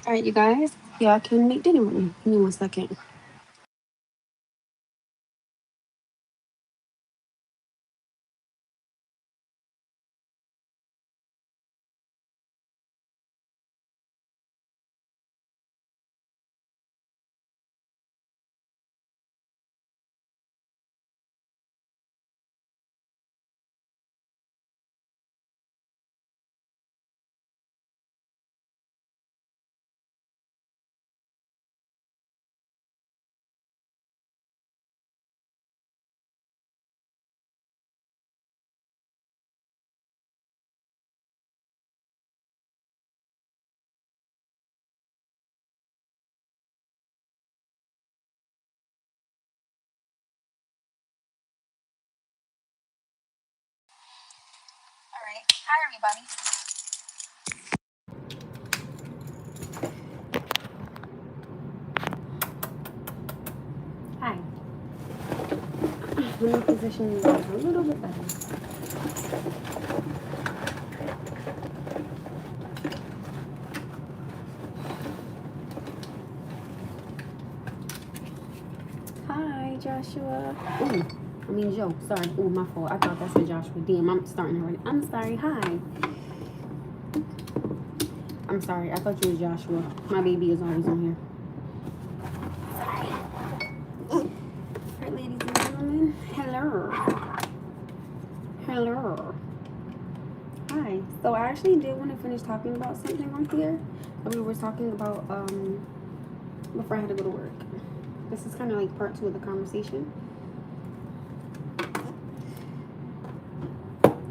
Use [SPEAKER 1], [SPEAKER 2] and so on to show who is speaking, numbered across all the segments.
[SPEAKER 1] All right, you guys, y'all can make dinner with me. Give me 1 second. All right. Hi, everybody. Hi. Let me position you guys a little bit better. Hi, Joshua. Ooh, I mean Joe. Sorry. Ooh, my fault. I thought that said Joshua. Damn, I'm starting already. I'm sorry. Hi. I'm sorry. I thought you was Joshua. My baby is always on here. Sorry. All right, ladies and gentlemen. Hello. Hello. Hi. So I actually did want to finish talking about something on here that we were talking about before I had to go to work. This is kind of like part 2 of the conversation.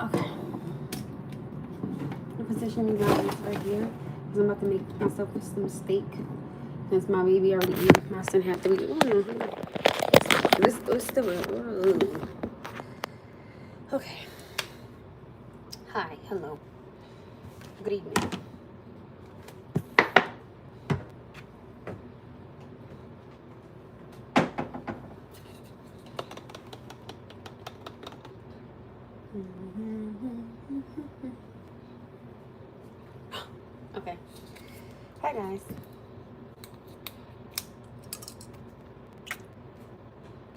[SPEAKER 1] Okay. The position you guys right here because I'm about to make myself some steak. Since my baby already ate, my son had 3. Let's do it. Okay. Hi. Hello. Good evening. Okay. Hi, guys.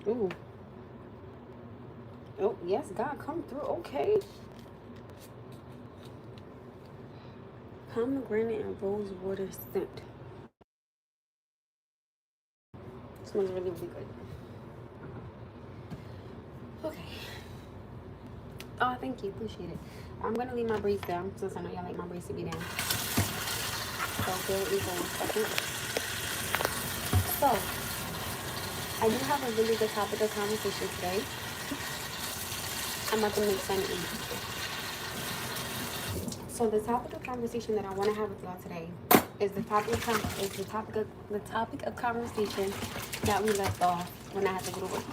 [SPEAKER 1] Ooh. Oh, yes, God, come through. Okay. Pomegranate and rose water scent. Smells really, really good. Okay. Oh, thank you. Appreciate it. I'm going to leave my braids down since I know y'all like my braids to be down. So, bear with me for 1 second. So, I do have a really good topic of conversation today. I'm about to make some eat. So, the topic of conversation that I want to have with y'all today is the topic of conversation that we left off when I had to go to work.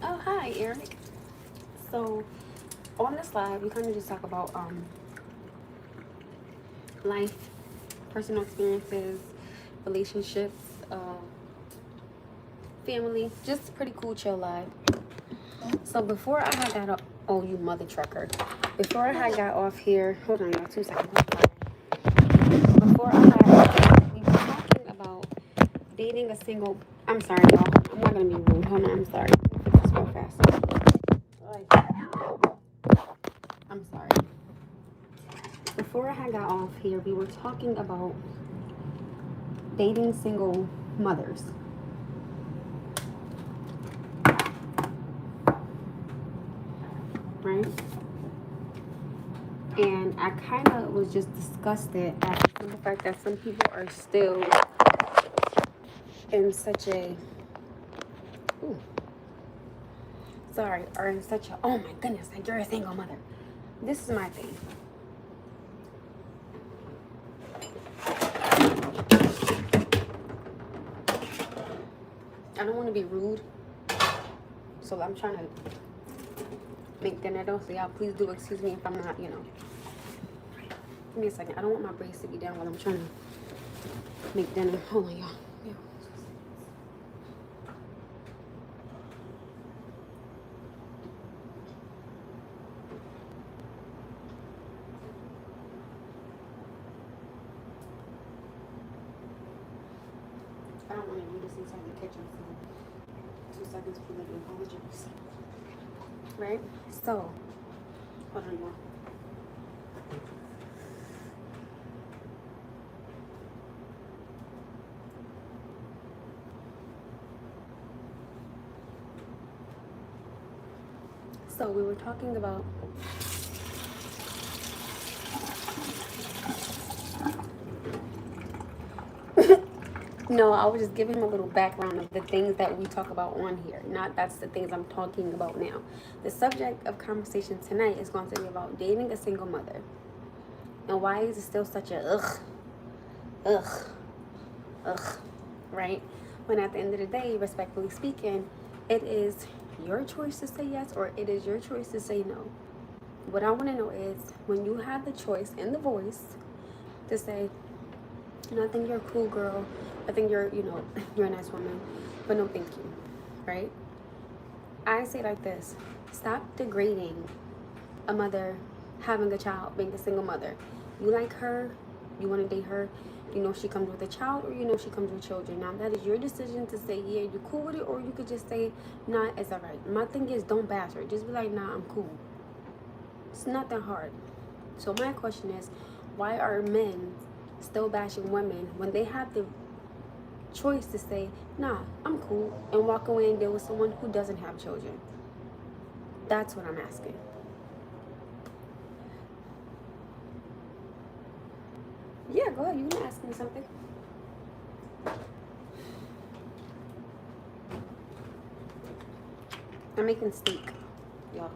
[SPEAKER 1] Oh, hi, Eric. So, on the slide, we kind of just talk about life, personal experiences, relationships, family, just pretty cool, chill life. So before I had got off, oh, you mother trucker. Before I had got off here, hold on, y'all, 2 seconds. Before I had, we were talking about dating a single. I'm sorry, y'all. I'm not gonna be rude. Hold on, I'm sorry. This real fast. I'm sorry. Before I had got off here, we were talking about dating single mothers. Right? And I kind of was just disgusted at the fact that some people are still in such a, are in such a, oh my goodness, like you're a single mother. This is my thing. I don't want to be rude, so I'm trying to make dinner though, so y'all please do excuse me if I'm not, Give me a second. I don't want my braids to be down while I'm trying to make dinner. Hold on, y'all. Yeah. I don't want to do this inside the kitchen, so 2 seconds for the apologies. Right? So, hold on, y'all. So we were talking about no, I was just giving him a little background of the things that we talk about on here. Not that's the things I'm talking about now. The subject of conversation tonight is going to be about dating a single mother. And why is it still such a ugh, right? When at the end of the day, respectfully speaking, it is your choice to say yes or it is your choice to say no. What I want to know is when you have the choice and the voice to say, and I think you're a cool girl, I think you're a nice woman, but no thank you, right? I say like this, stop degrading a mother having a child, being a single mother. You like her, you want to date her, you know she comes with a child or you know she comes with children. Now that is your decision to say yeah, you're cool with it, or you could just say nah, it's alright. My thing is don't bash her, just be like nah, I'm cool. It's not that hard. So my question is, why are men still bashing women when they have the choice to say nah, I'm cool, and walk away and deal with someone who doesn't have children? That's what I'm asking. Yeah, go ahead. You can ask me something. I'm making steak, y'all.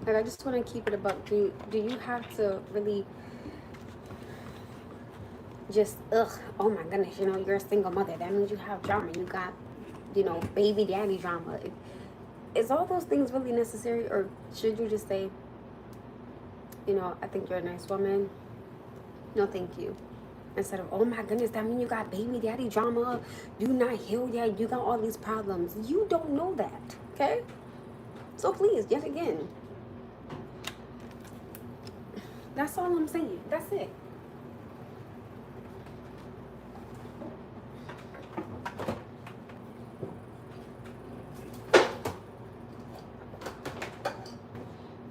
[SPEAKER 1] Like, I just want to keep it about, do you have to really just, oh my goodness, you're a single mother. That means you have drama. You got, baby daddy drama. Is all those things really necessary, or should you just say, I think you're a nice woman, no thank you, instead of, oh my goodness, that means you got baby daddy drama, you not healed yet, you got all these problems. You don't know that, okay? So please, yet again, that's all I'm saying. That's it.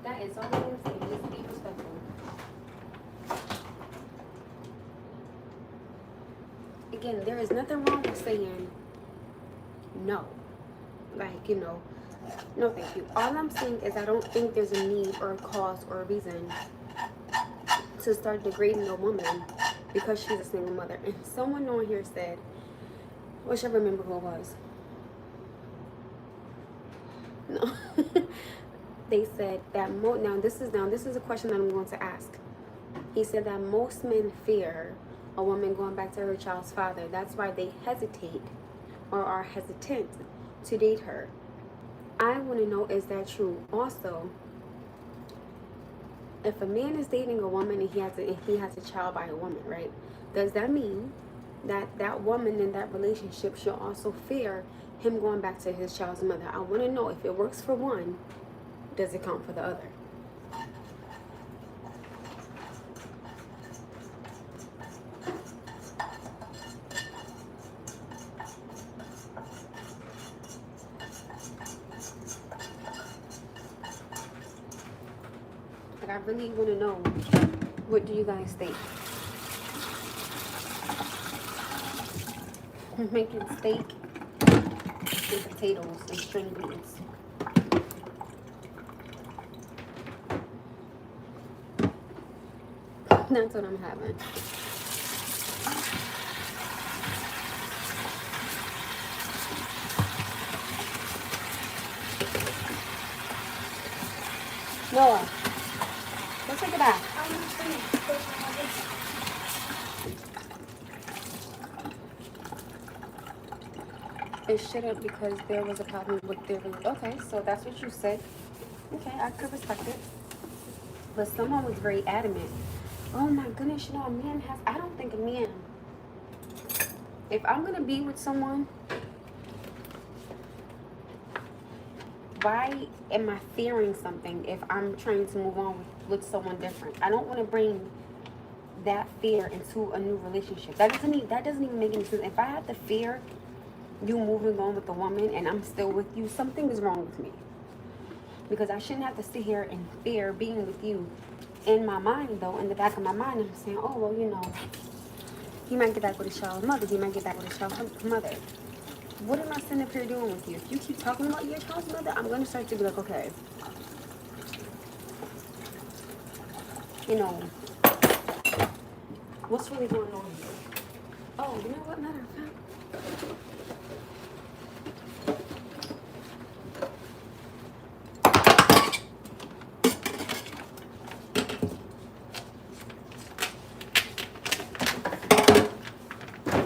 [SPEAKER 1] That is all I'm saying. Just be respectful. Again, there is nothing wrong with saying no. Like, no thank you. All I'm saying is I don't think there's a need or a cause or a reason to start degrading a woman because she's a single mother. And someone on here said, I wish I remember who it was. No. They said that now this is a question that I'm going to ask. He said that most men fear a woman going back to her child's father. That's why they hesitate or are hesitant to date her. I want to know, is that true? Also, if a man is dating a woman and he has a child by a woman, right? Does that mean that woman in that relationship should also fear him going back to his child's mother? I want to know, if it works for one, does it count for the other? Like, I really want to know, what do you guys think? I'm making steak and potatoes and string beans. That's what I'm having. Noah, let's take it back. It shouldn't, because there was a problem with their relationship. Okay, so that's what you said. Okay, I could respect it. But someone was very adamant. Oh my goodness, a man has, I don't think a man, if I'm going to be with someone, why am I fearing something if I'm trying to move on with someone different? I don't want to bring that fear into a new relationship. That doesn't even make any sense. If I have to fear you moving on with a woman and I'm still with you, something is wrong with me. Because I shouldn't have to sit here and fear being with you. In my mind, though, in the back of my mind, I'm saying, oh, well, you know, he might get back with his child's mother. He might get back with his child's mother. What am I sitting up here doing with you? If you keep talking about your child's mother, I'm going to start to be like, okay, you know, what's really going on here? Oh, you know what? Matter of fact,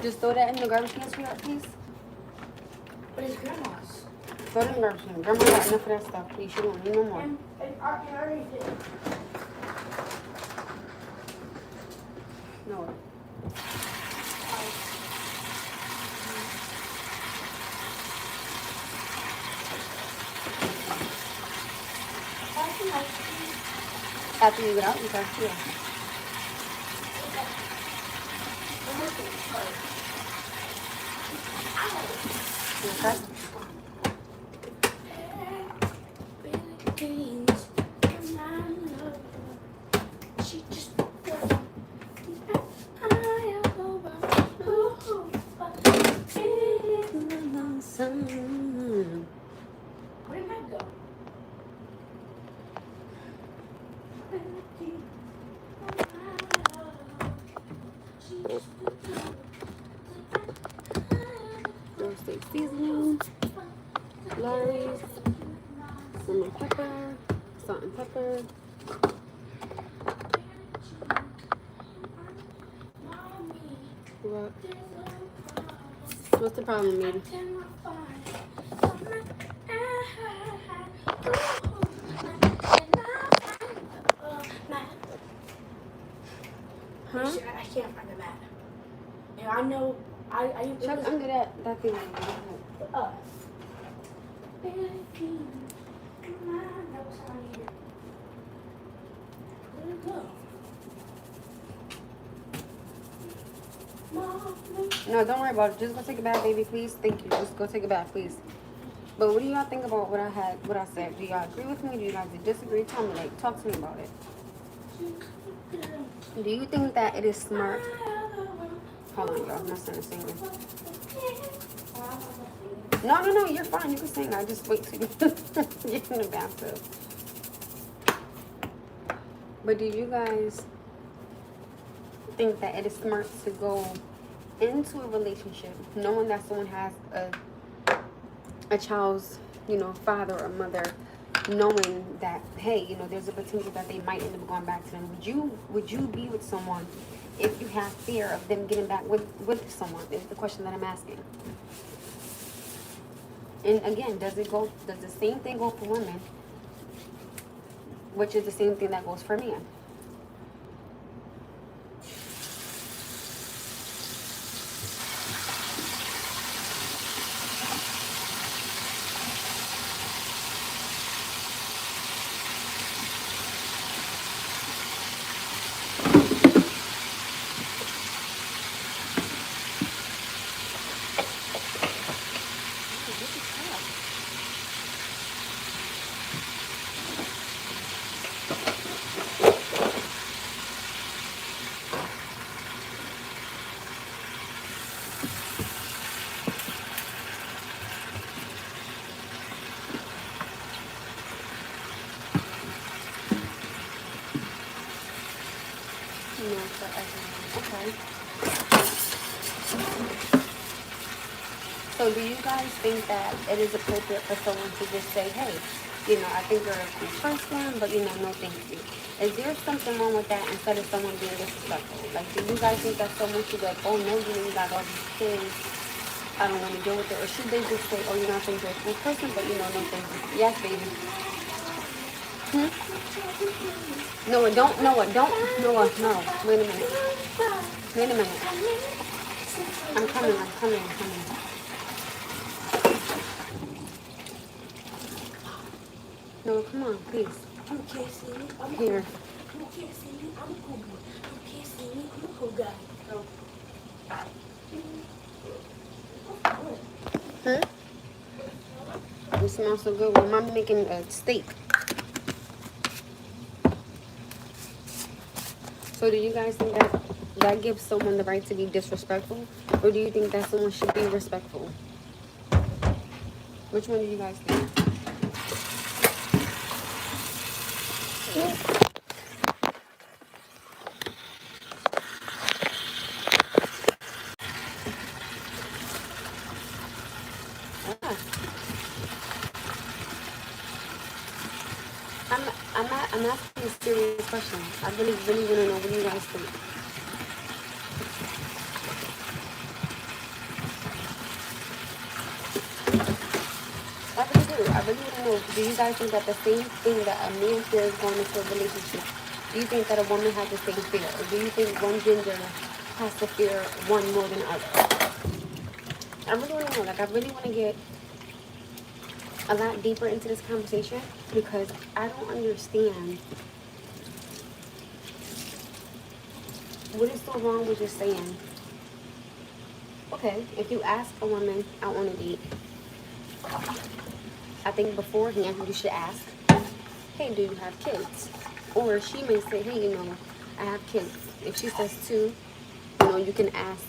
[SPEAKER 1] just throw that in the garbage can, sweetheart, please.
[SPEAKER 2] But it's grandma's.
[SPEAKER 1] Throw it in the garbage can. Grandma got enough of that stuff, please. She don't need no more.
[SPEAKER 2] And I already did.
[SPEAKER 1] No. After you get out, you can see it. Okay.
[SPEAKER 2] Where did that go?
[SPEAKER 1] Real steak seasoning, Lorry's, lemon pepper, salt and pepper. What? What's the problem, baby? Huh?
[SPEAKER 2] I can't find the mat. And I know I
[SPEAKER 1] Check under that thing.
[SPEAKER 2] That was on here. Where'd it go?
[SPEAKER 1] No, don't worry about it. Just go take a bath, baby, please. Thank you. Just go take a bath, please. But what do y'all think about what I said? Do y'all agree with me? Do you guys disagree? Tell me, like, talk to me about it. Do you think that it is smart? Hold on, y'all. My son is singing. No, you're fine. You can sing. I just wait till you get in the bathtub. But do you guys think that it is smart to go into a relationship knowing that someone has a child's, you know, father or mother, knowing that, hey, you know, there's a potential that they might end up going back to them? Would you be with someone if you have fear of them getting back with someone? Is the question that I'm asking. And again, does the same thing go for women, which is the same thing that goes for men? Okay. So do you guys think that it is appropriate for someone to just say, hey, you know, I think you're a cool person, but, you know, no thank you? Is there something wrong with that instead of someone being disrespectful? Like, do you guys think that someone should be like, oh, no, you know, you got all these kids, I don't want to deal with it? Or should they just say, oh, you know, I think you're a cool person, but, you know, no thank you? Yes, baby. Noah, don't. Noah, no. Wait a minute. I'm coming. Noah, come on, please.
[SPEAKER 2] You can't see me. I'm
[SPEAKER 1] Here.
[SPEAKER 2] cool. You can't see me. I'm a cool boy. You can't see me. I'm a cool guy. So.
[SPEAKER 1] Huh? It smells so good. When Mom making a steak. So do you guys think that that gives someone the right to be disrespectful? Or do you think that someone should be respectful? Which one do you guys think? Ah, I'm asking a serious question. I really want to know what you guys think. I really do. I really want to know. Do you guys think that the same thing that a man fears going into a relationship, do you think that a woman has the same fear? Or do you think one gender has to fear one more than other? I really want to know. Like, I really want to get a lot deeper into this conversation because I don't understand what is so wrong with just saying, okay, if you ask a woman out on a date, I think beforehand you should ask, hey, do you have kids? Or she may say, hey, I have kids. If she says two, you can ask,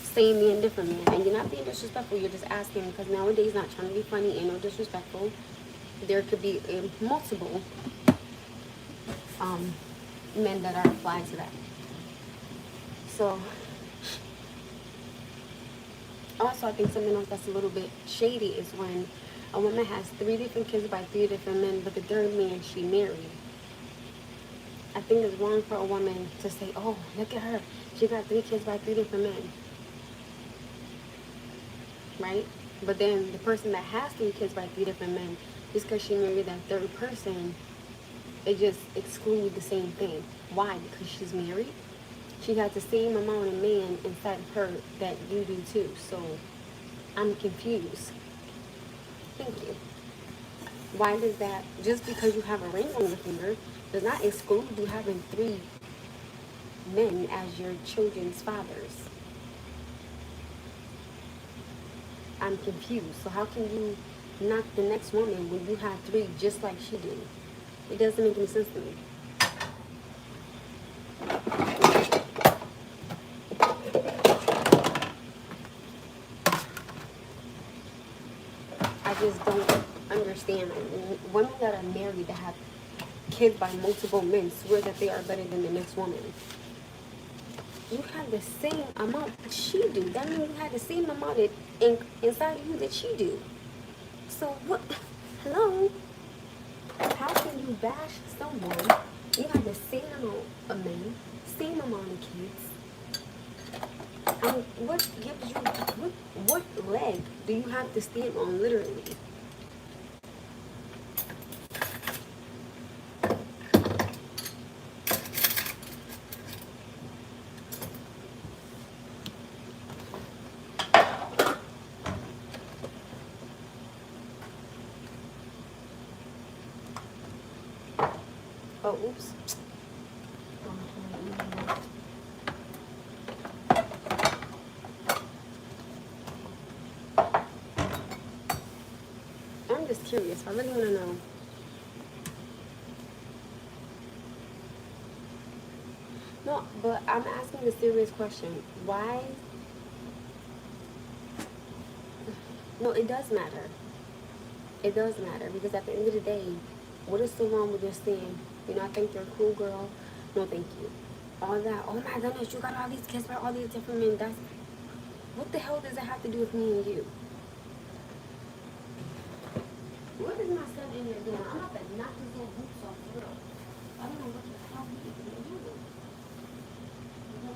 [SPEAKER 1] same man, different man. And you're not being disrespectful, you're just asking because nowadays, not trying to be funny and no disrespectful, there could be multiple men that are applied to that. So, also, I think something else that's a little bit shady is when a woman has 3 different kids by 3 different men, but the third man she married. I think it's wrong for a woman to say, oh, look at her. She got 3 kids by 3 different men. Right? But then the person that has 3 kids by 3 different men, just because she married that third person, it just excludes the same thing. Why? Because she's married. She has the same amount of man inside of her that you do too. So I'm confused. Thank you. Why does that, just because you have a ring on your finger, does not exclude you having 3 men as your children's fathers? I'm confused. So how can you knock the next woman when you have 3 just like she did? It doesn't make any sense to me. I just don't understand. Women that are married that have kids by multiple men swear that they are better than the next woman. You have the same amount that she do. That means you have the same amount inside of you that she do. So what? Hello? How can you bash someone? You have the same amount of men, same amount of kids. What gives you, what leg do you have to stand on, literally? Oh, oops. I'm just curious. I really want to know. No, but I'm asking a serious question. Why? No, it does matter. It does matter because at the end of the day, what is so wrong with just saying, I think you're a cool girl. No, thank you. All that. Oh my goodness, you got all these kids by all these different men. What the hell does that have to do with me and you? What is my son in here doing? I'm about to knock his little boots off the girl. I don't know what the hell he's doing. No.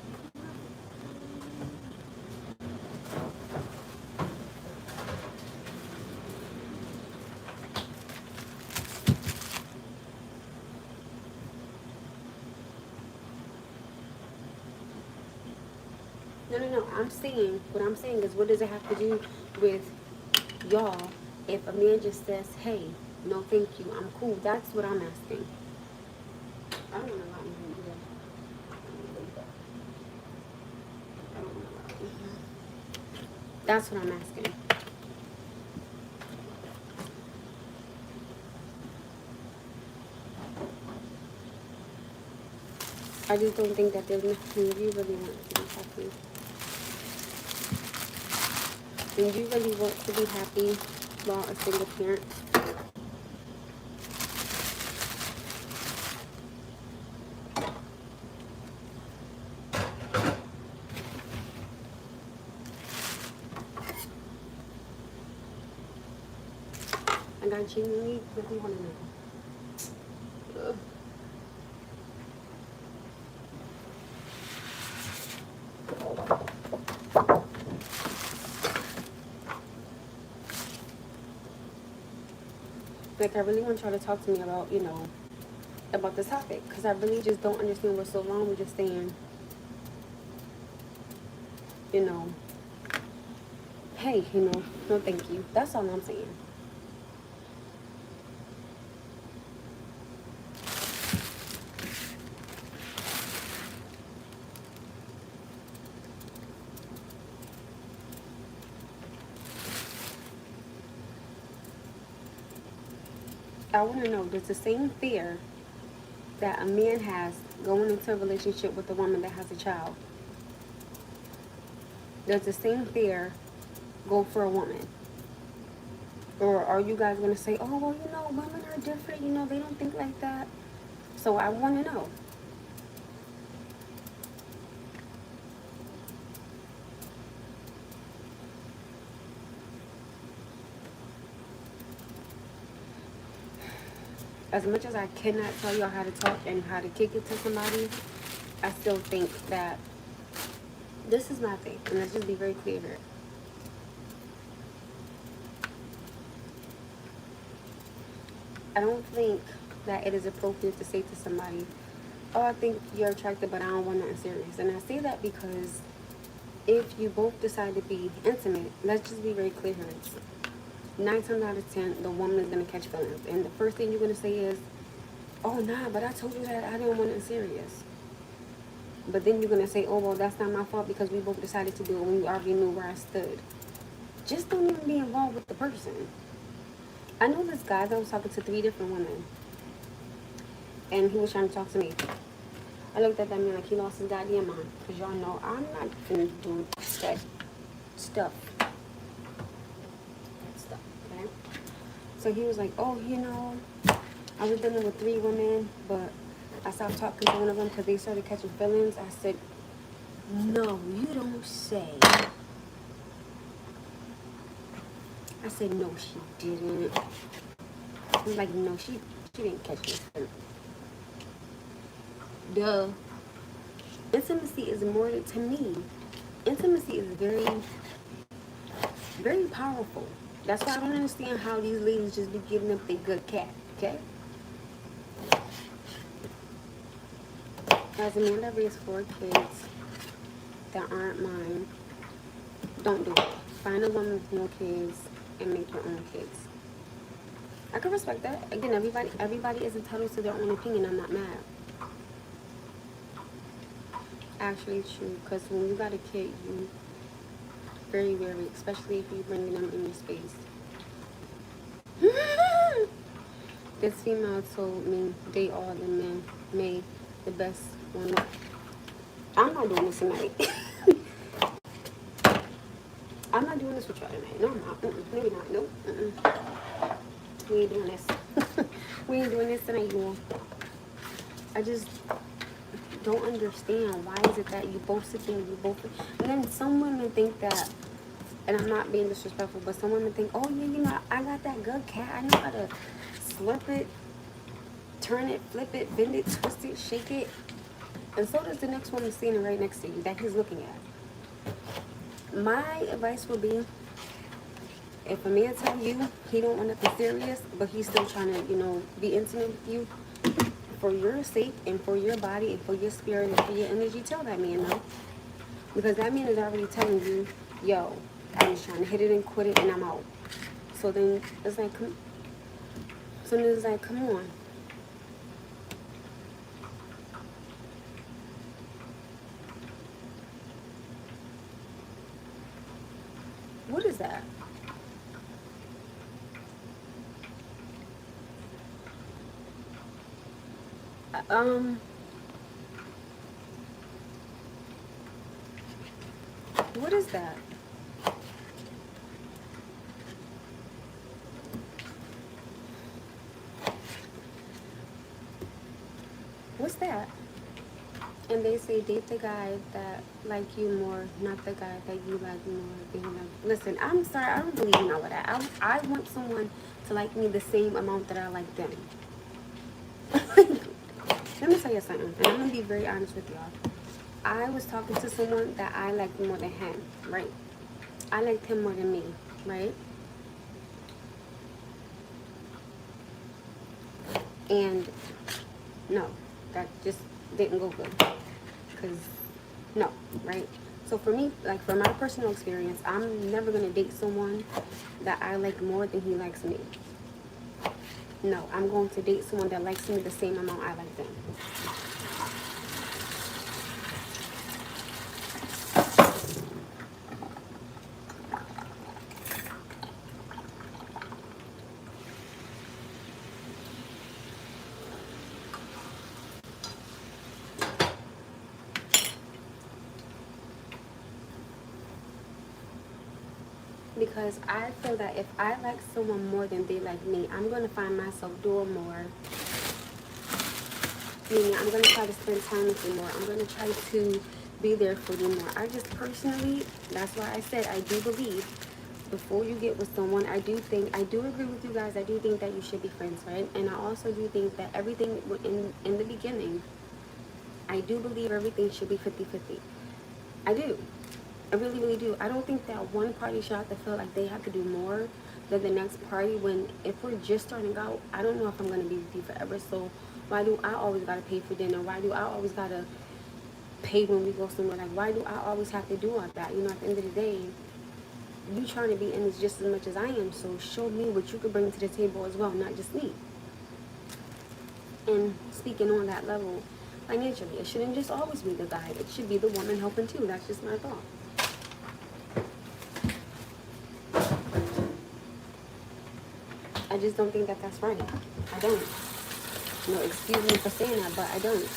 [SPEAKER 1] What I'm saying is, what does it have to do with y'all if a man just says, hey, No, thank you. I'm cool. That's what I'm asking. I don't want to lie to you either. I don't want to lie to you. That's what I'm asking. I just don't think that there's nothing you really want to be happy. And you really want to be happy while a single parent. I got genuinely really want to know. Ugh. Like, I really want y'all to talk to me about, about this topic. Because I really just don't understand what's so wrong with just saying, hey, no thank you. That's all I'm saying. I want to know, does the same fear that a man has going into a relationship with a woman that has a child, does the same fear go for a woman? Or are you guys going to say, oh, well, women are different, they don't think like that. So I want to know. As much as I cannot tell y'all how to talk and how to kick it to somebody, I still think that this is my thing. And let's just be very clear here. I don't think that it is appropriate to say to somebody, oh, I think you're attractive, but I don't want nothing serious. And I say that because if you both decide to be intimate, let's just be very clear here. 9 times out of 10, the woman is going to catch feelings. And the first thing you're going to say is, oh, nah, but I told you that I didn't want it serious. But then you're going to say, oh, well, that's not my fault because we both decided to do it when you already knew where I stood. Just don't even be involved with the person. I know this guy that was talking to 3 different women. And he was trying to talk to me. I looked at that man like he lost his goddamn mind. Because y'all know I'm not going to do that stuff. Okay? So he was like, oh, I was dealing with 3 women, but I stopped talking to one of them because they started catching feelings. I said, no, you don't say. I said, no, she didn't. He was like, no, she didn't catch his feelings. Duh. Intimacy is more to me. Intimacy is very, very powerful. That's why I don't understand how these ladies just be giving up their good cat, okay? As a man that raised 4 kids that aren't mine, don't do it. Find a woman with no kids and make your own kids. I can respect that. Again, everybody is entitled to their own opinion. I'm not mad. Actually, true. Because when you got a kid, you very wary, especially if you bring them in your space. This female told me date all the men, made the best one. I'm not doing this tonight. I'm not doing this with y'all tonight. No, I'm not. Maybe not. Nope. We ain't doing this. We ain't doing this tonight, you all. I just don't understand. Why is it that you both sit there and you both... And then some women think that, and I'm not being disrespectful, but some women think, oh, yeah, I got that good cat. I know how to slurp it, turn it, flip it, bend it, twist it, shake it. And so does the next woman standing right next to you that he's looking at. My advice would be, if a man tell you he don't want nothing serious, but he's still trying to, be intimate with you, for your sake and for your body and for your spirit and for your energy, tell that man no. Because that man is already telling you, yo, I'm just trying to hit it and quit it and I'm out. So then it's like, So it's like, come on. What is that? What is that? What's that? And they say date the guy that like you more, not the guy that you like more than you like. Listen, I'm sorry, I don't believe in all of that. I want someone to like me the same amount that I like them. Let me tell you something, and I'm gonna be very honest with y'all. I was talking to someone that I liked more than him, right? I liked him more than me, right? And no, that just didn't go good. Because, no, right? So for me, like for my personal experience, I'm never going to date someone that I like more than he likes me. No, I'm going to date someone that likes me the same amount I like them. Because I feel that if I like someone more than they like me, I'm going to find myself doing more. Meaning I'm going to try to spend time with you more. I'm going to try to be there for you more. I just personally, that's why I said I do believe before you get with someone, I do agree with you guys. I do think that you should be friends, right? And I also do think that everything in the beginning, I do believe everything should be 50-50. I do. I really, really do. I don't think that one party should have to feel like they have to do more than the next party when if we're just starting out, I don't know if I'm going to be with you forever. So why do I always got to pay for dinner? Why do I always got to pay when we go somewhere? Like, why do I always have to do all that? You know, at the end of the day, you trying to be in this just as much as I am. So show me what you could bring to the table as well, not just me. And speaking on that level, financially, it shouldn't just always be the guy. It should be the woman helping too. That's just my thought. I just don't think that that's right. I don't. No, excuse me for saying that, but I don't.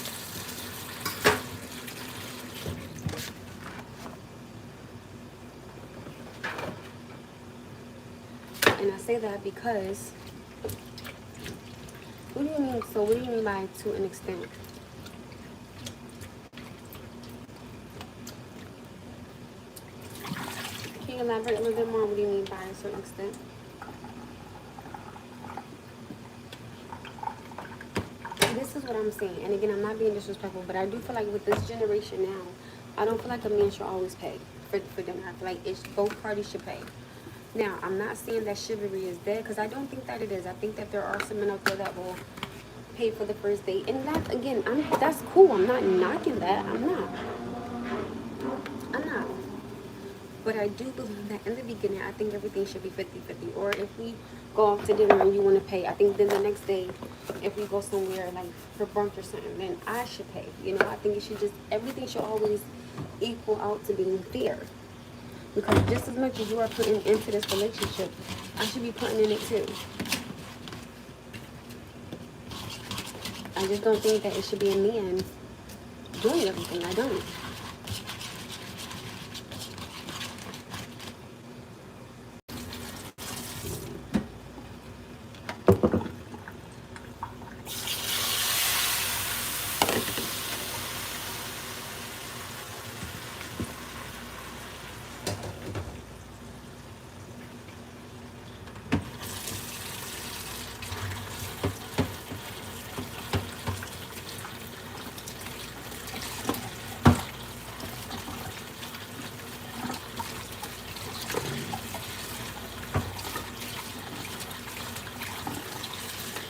[SPEAKER 1] And I say that because, what do you mean? So what do you mean by to an extent? Can you elaborate a little bit more? What do you mean by a certain extent? This is what I'm saying. And again, I'm not being disrespectful, but I do feel like with this generation now, I don't feel like a man should always pay for dinner. I feel like it's both parties should pay. Now, I'm not saying that chivalry is dead, because I don't think that it is. I think that there are some men out there that will pay for the first date. And that, again, that's cool. I'm not knocking that. I'm not. But I do believe that in the beginning, I think everything should be 50-50. Or if we go out to dinner and you want to pay, I think then the next day, if we go somewhere like for brunch or something, then I should pay. You know, I think it should just, everything should always equal out to being fair. Because just as much as you are putting into this relationship, I should be putting in it too. I just don't think that it should be a man doing everything. I don't.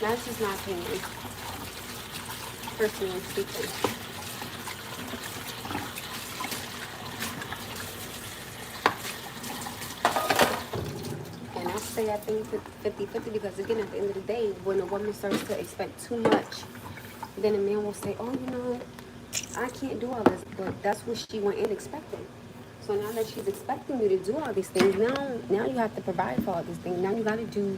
[SPEAKER 1] That's just my opinion, personally speaking. And say I think 50-50 because, again, at the end of the day, when a woman starts to expect too much, then a man will say, oh, I can't do all this. But that's what she went in expecting. So now that she's expecting you to do all these things, now you have to provide for all these things. Now you got to do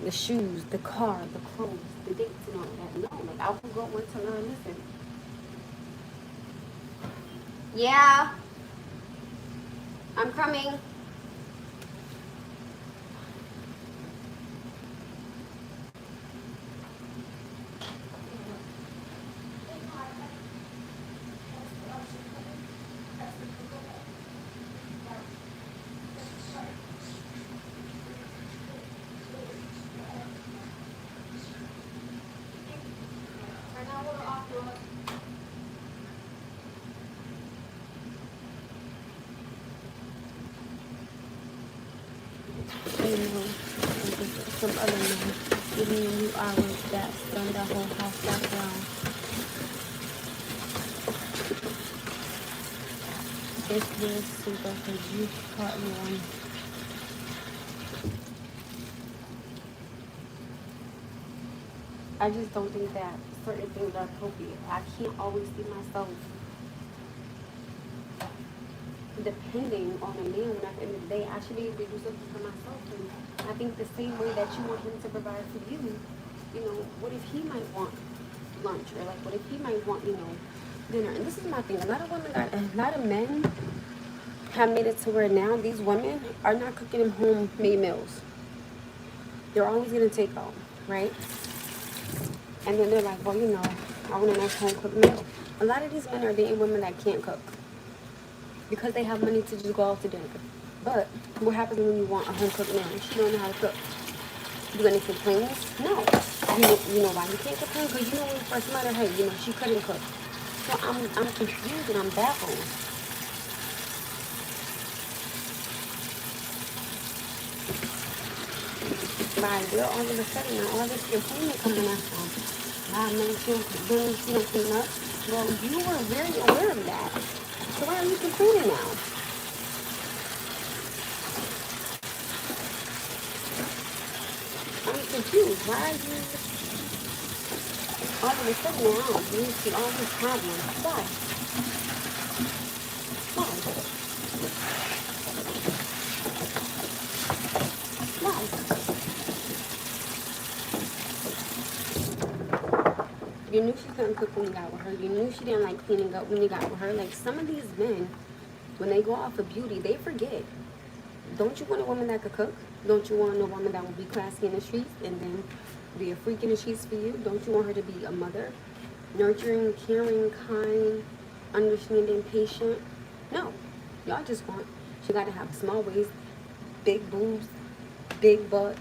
[SPEAKER 1] the shoes, the car, the clothes, the dates, and all that. No, like I will go and tell her, listen. Yeah, I'm coming. Some other men giving you hours that done the whole house back down. It's real super because you caught me on. I just don't think that certain things are appropriate. I can't always see myself depending on a man when at the end of the day I should be able to do something for myself. And I think the same way that you want him to provide for you, what if he might want lunch, or like what if he might want, dinner? And this is my thing. A lot of men have made it to where now these women are not cooking them homemade meals. They're always gonna take home, right? And then they're like, well, I want a nice home cooked meal. A lot of these men are dating women that can't cook because they have money to just go out to dinner. But what happens when you want a home cooked meal? She don't know how to cook. You got any complaints? No. You know why you can't complain? Because when you first met her, hey, she couldn't cook. So I'm confused and I'm baffled. By girl, all of a sudden, now all this complaining coming out from, man, she don't clean up. Well, you were very aware of that. So why are you complaining now? I'm confused. Why are you all of a sudden now you see all these problems? Why? You knew she couldn't cook when you got with her. You knew she didn't like cleaning up when you got with her. Like, some of these men, when they go off of beauty, they forget. Don't you want a woman that could cook? Don't you want a woman that will be classy in the streets and then be a freak in the streets for you? Don't you want her to be a mother? Nurturing, caring, kind, understanding, patient? No. Y'all just want, she got to have a small waist, big boobs, big butt.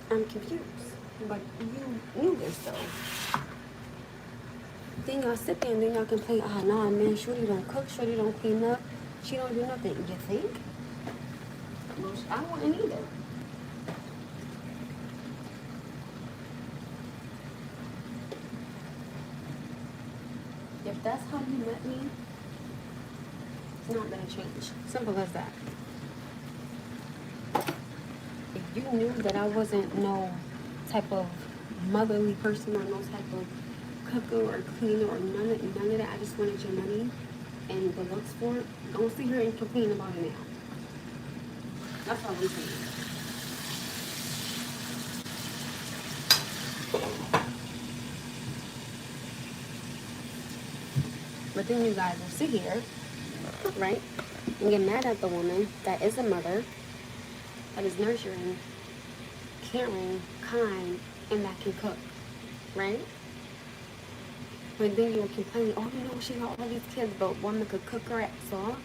[SPEAKER 1] I'm confused. But you knew this though. Then y'all sit there and then y'all complain, oh nah man, Shorty don't cook, Shorty don't clean up, she don't do nothing. You think? Well, I wouldn't either. If that's how you met me, it's not gonna change. Simple as that. If you knew that I wasn't no type of motherly person or no type of cooker or cleaner or none of that, I just wanted your money and the looks for it, don't sit here and complain about it now. That's all I'm saying. But then you guys will sit here, right, and get mad at the woman that is a mother, that is nurturing, caring, kind, and that can cook, right? But then you'll complain, oh, she got all these kids, but woman could cook her ass off,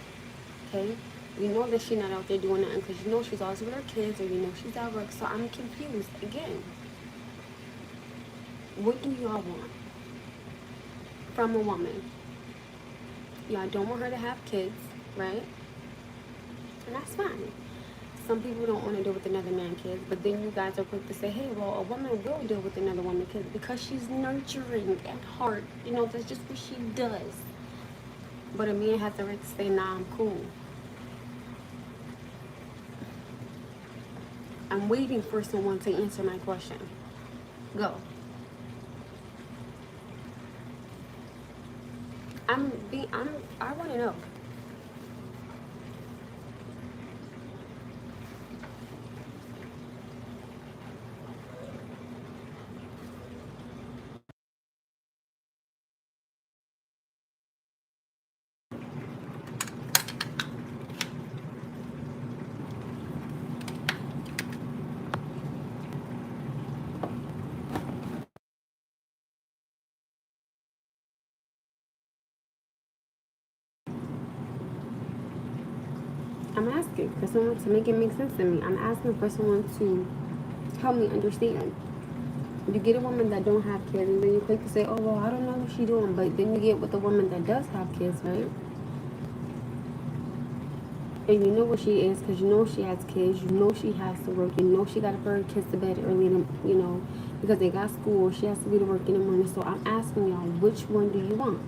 [SPEAKER 1] okay? You know that she's not out there doing nothing because she's always with her kids, or she's at work. So I'm confused again. What do y'all want from a woman? Y'all don't want her to have kids, right? And that's fine. Some people don't want to deal with another man's kids, but then you guys are quick to say, hey, well, a woman will deal with another woman's kids because she's nurturing at heart. That's just what she does. But a man has the right to say, nah, I'm cool. I'm waiting for someone to answer my question. Go. I want to know. I'm asking for someone to make it make sense to me. I'm asking for someone to help me understand. You get a woman that don't have kids, and then you quick to say, "Oh well, I don't know what she's doing," but then you get with a woman that does have kids, right? And you know what she is because you know she has kids. You know she has to work. You know she got to put her kids to bed early, because they got school. She has to be to work in the morning. So I'm asking y'all, which one do you want?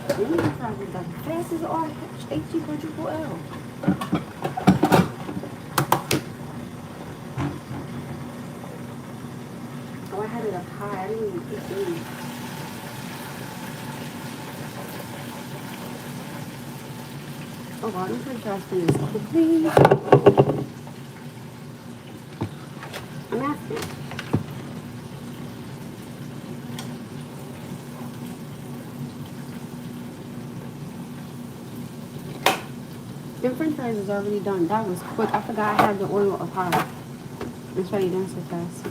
[SPEAKER 1] Let me try this. The fastest R H quadruple L. Oh, I had it up high. I didn't even pick it. Oh God, I'm pretty fast for this quickly. I'm asking. The french fries is already done. That was quick. I forgot I had the oil up high. That's why you done so fast.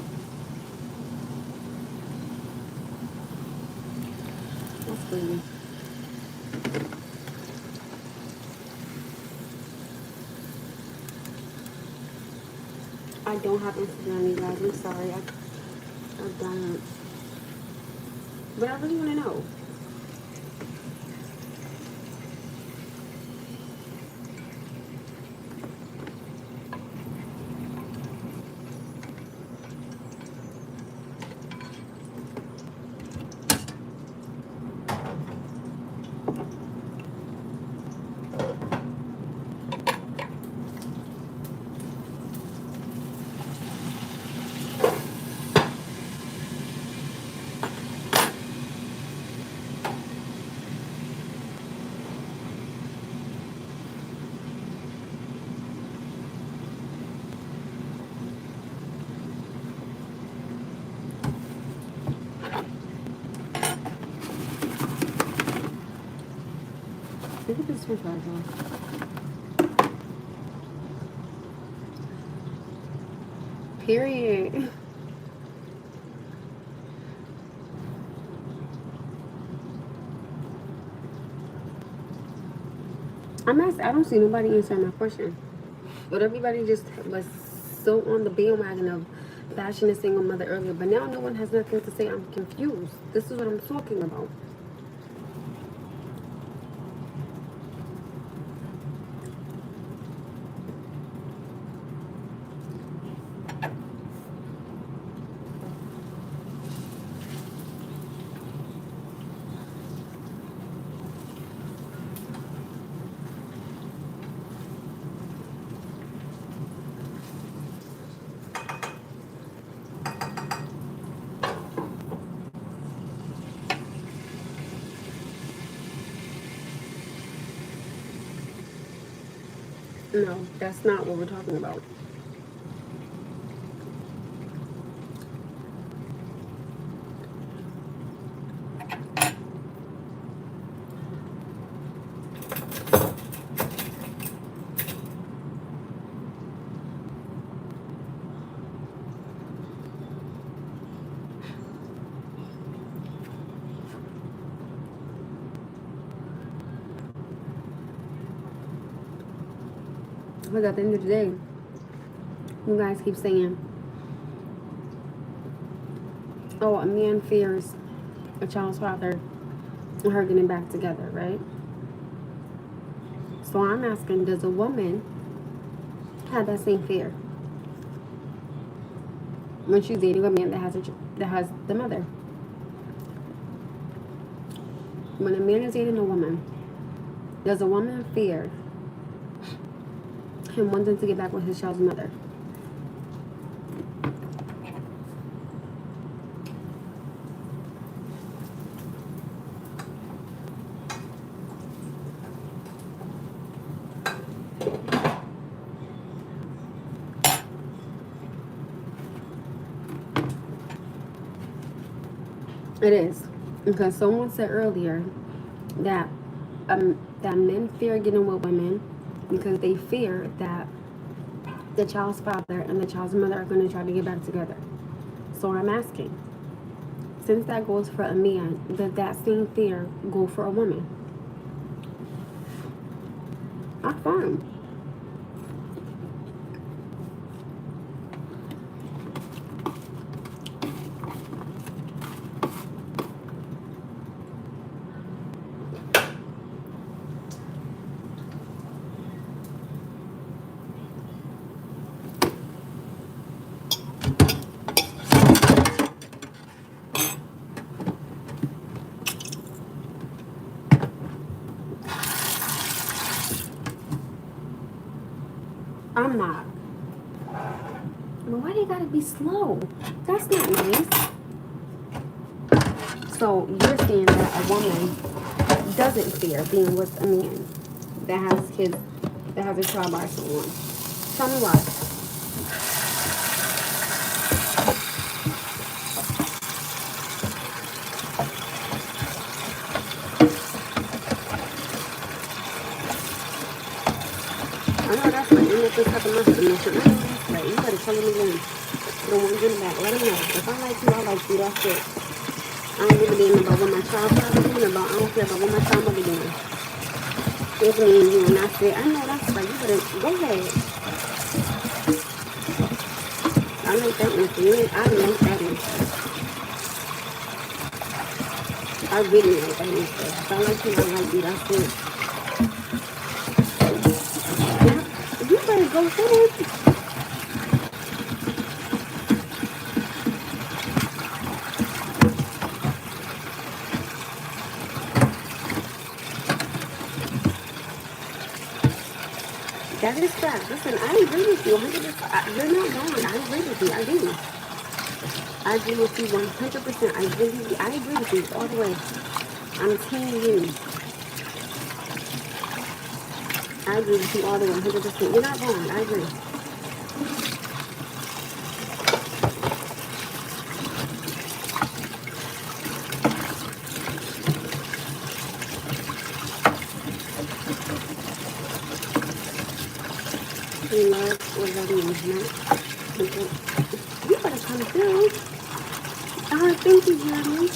[SPEAKER 1] That's crazy. I don't have Instagram, you guys. I'm sorry. I don't. But I really want to know. Look at this french fries on. Period. I don't see nobody answering my question. But everybody just was so on the bandwagon of bashing a single mother earlier. But now no one has nothing to say. I'm confused. This is what I'm talking about. No, that's not what we're talking about. Because at the end of the day, you guys keep saying, oh, a man fears a child's father and her getting back together, right? So I'm asking, does a woman have that same fear when she's dating a man that has the mother? When a man is dating a woman, does a woman fear him wanting to get back with his child's mother? It is. Because someone said earlier that that men fear getting with women because they fear that the child's father and the child's mother are going to try to get back together. So I'm asking, since that goes for a man, does that same fear go for a woman? Affirm. I'm not. But why they gotta be slow? That's not nice. So you're saying that a woman doesn't fear being with a man that has kids, that has a child by someone. Tell me why. I know that's right. You make this type of message. I know that's right. You better tell them again. Don't want to get it back. Let them know. If I like you, I like you. That's it. I don't give a damn about what my child father doing about. I don't care about what my child mother doing. It's me and you, and that's it. I know that's right. You better go ahead. I like that answer. I like that answer. I really like that answer. If I like you, I like you. That's it. You better go ahead. That is fact. Listen, I agree with you 100%. You're not wrong. I agree with you. I do. I agree with you 100%. I agree with you all the way. I'm telling you. I agree with you all the way 100%. You're not wrong. I agree. Love what that means, not. You better come through. Thank you, Jeremy.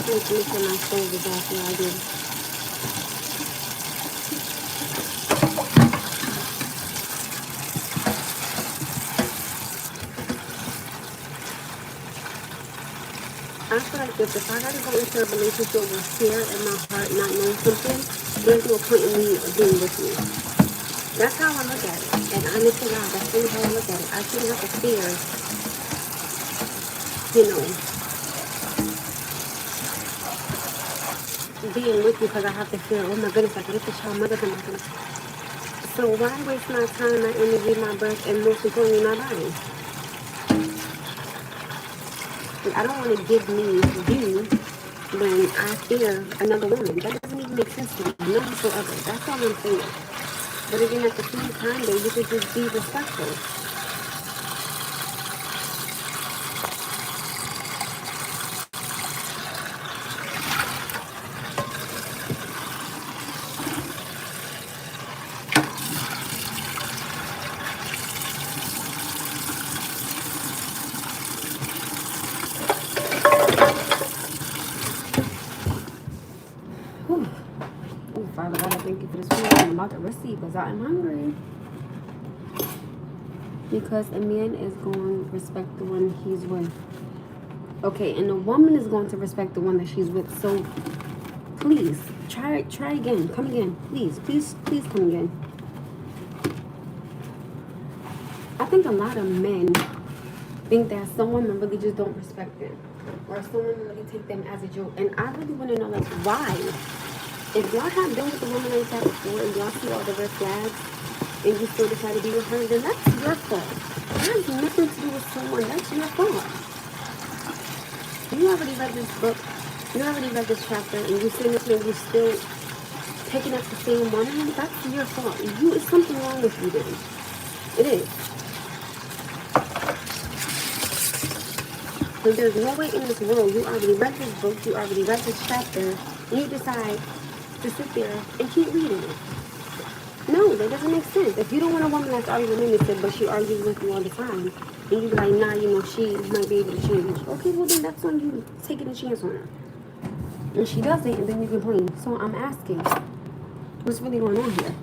[SPEAKER 1] Make sure my stove is off. Yeah, I do. I feel like this. If I gotta go into a relationship with fear in my heart, not knowing something, there's no point in me being with you. That's how I look at it. And honest to God, that's really how I look at it. I shouldn't have to fear, being with you because I have to fear, oh my goodness, I get the child mother from my goodness. So why waste my time, my energy, my breath, and most importantly, my body? Like, I don't want to give me you when I fear another woman. That doesn't even make sense to me. None whatsoever. That's all I'm saying. But again, at the same time, though, you could just be respectful. Whew. Oh, Father God, I thank you for this food I'm about to receive because I'm hungry. Because a man is going to respect the one he's with. Okay, and the woman is going to respect the one that she's with. So please try again. Come again. Please come again. I think a lot of men think that some women really just don't respect them, or some women really take them as a joke. And I really want to know, like, why? If y'all have been with a woman like that before and y'all see all the red flags and you still decide to be with her, then that's your fault. That has nothing to do with someone. That's your fault. You already read this book. You already read this chapter, and you sitting there and you're still picking up the same woman. That's your fault. It's something wrong with you then. It is. So there's no way in this world, you already read this book, you already read this chapter, and you decide to sit there and keep reading it. No, that doesn't make sense. If you don't want a woman that's already limited, but she argues with you all the time, and you be like, nah, you know, she might be able to change. Okay, well then that's on you taking a chance on her. And she doesn't, and then you complain. So I'm asking, what's really going on here?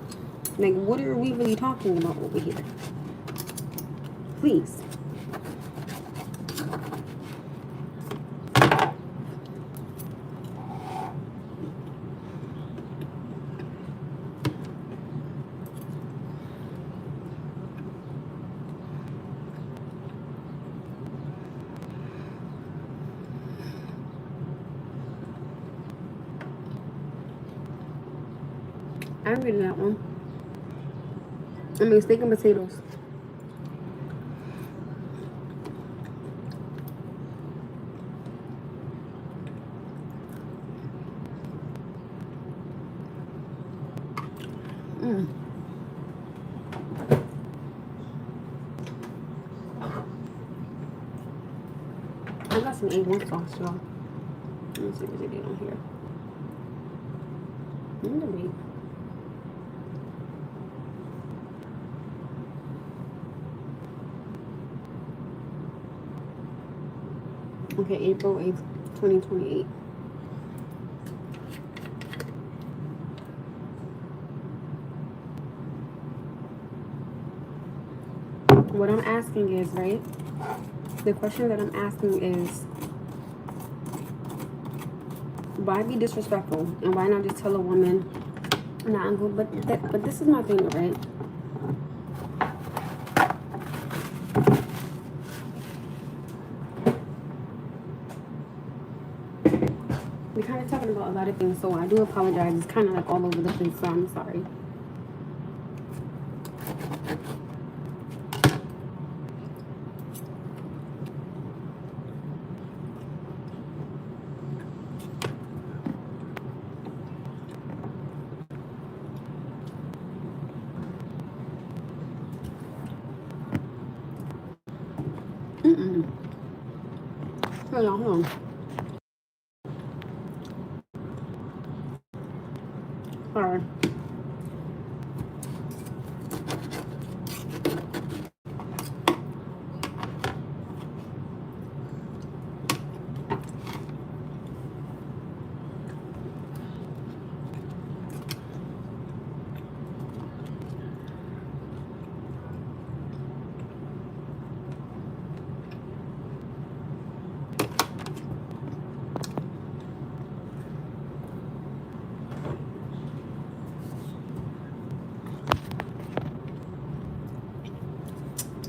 [SPEAKER 1] Like, what are we really talking about over here? Please. I read that one. I mean, steak and potatoes. I got some A1 sauce, y'all. Let me see what they did on here. Wait. Okay, April 8th, 2028. What I'm asking is, right? The question that I'm asking is, why be disrespectful? And why not just tell a woman, nah, I'm good, but this is my thing, right? We're kind of talking about a lot of things, so I do apologize. It's kind of like all over the place, so I'm sorry. Hold on. Sorry.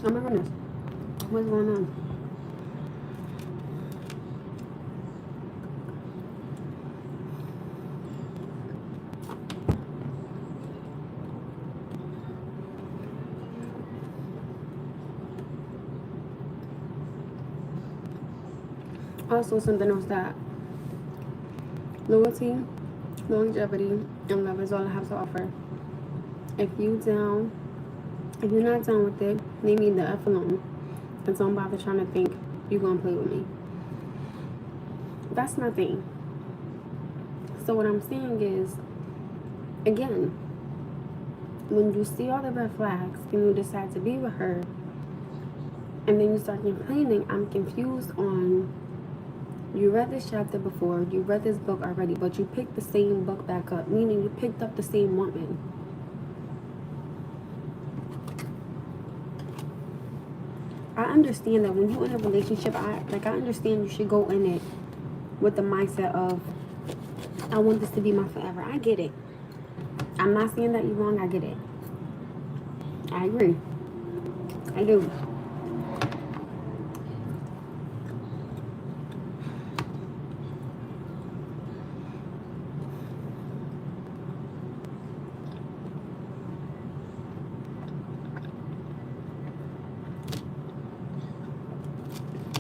[SPEAKER 1] Oh my goodness. What's going on? Also, something else that loyalty, longevity, and love is all I have to offer. If you down, if you're not down with it, leave me the F alone. And don't bother trying to think you're gonna play with me. That's my thing. So what I'm saying is, again, when you see all the red flags and you decide to be with her, and then you start complaining, I'm confused on, you read this chapter before, you read this book already, but you picked the same book back up, meaning you picked up the same woman. I understand that when you're in a relationship, I understand you should go in it with the mindset of, I want this to be my forever. I get it. I'm not saying that you're wrong. I get it. I agree. I do.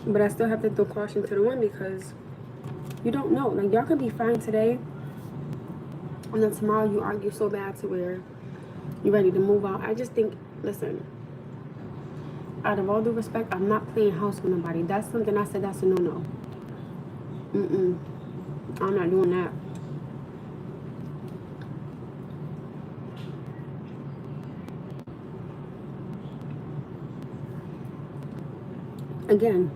[SPEAKER 1] But I still have to throw caution to the wind because you don't know. Like, y'all could be fine today, and then tomorrow you argue so bad to where you're ready to move out. I just think, listen, out of all due respect, I'm not playing house with nobody. That's something I said that's a no-no. I'm not doing that. Again,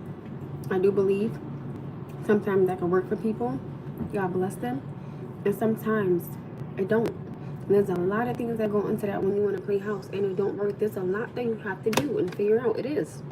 [SPEAKER 1] I do believe sometimes that can work for people. God bless them. And sometimes it don't. And there's a lot of things that go into that when you want to play house and it don't work. There's a lot that you have to do and figure out. It is.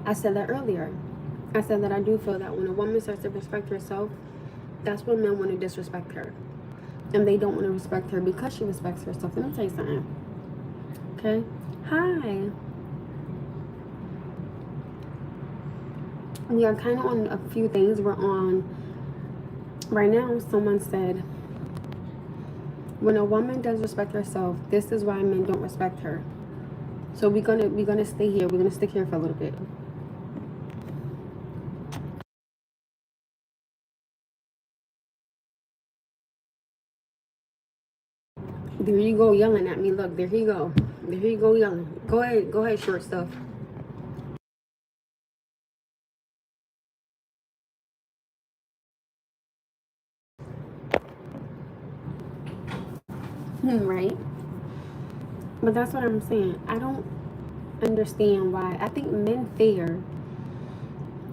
[SPEAKER 1] I said that earlier. I said that I do feel that when a woman starts to respect herself, that's when men want to disrespect her. And they don't want to respect her because she respects herself. Let me tell you something. Okay? Hi. We are kind of on a few things. We're on, right now, someone said, when a woman does respect herself, this is why men don't respect her. So we're gonna stay here. We're gonna stick here for a little bit. There you go yelling at me. Look, there he go. There he go yelling. Go ahead, short stuff. Right? But that's what I'm saying. I don't understand why. I think men fear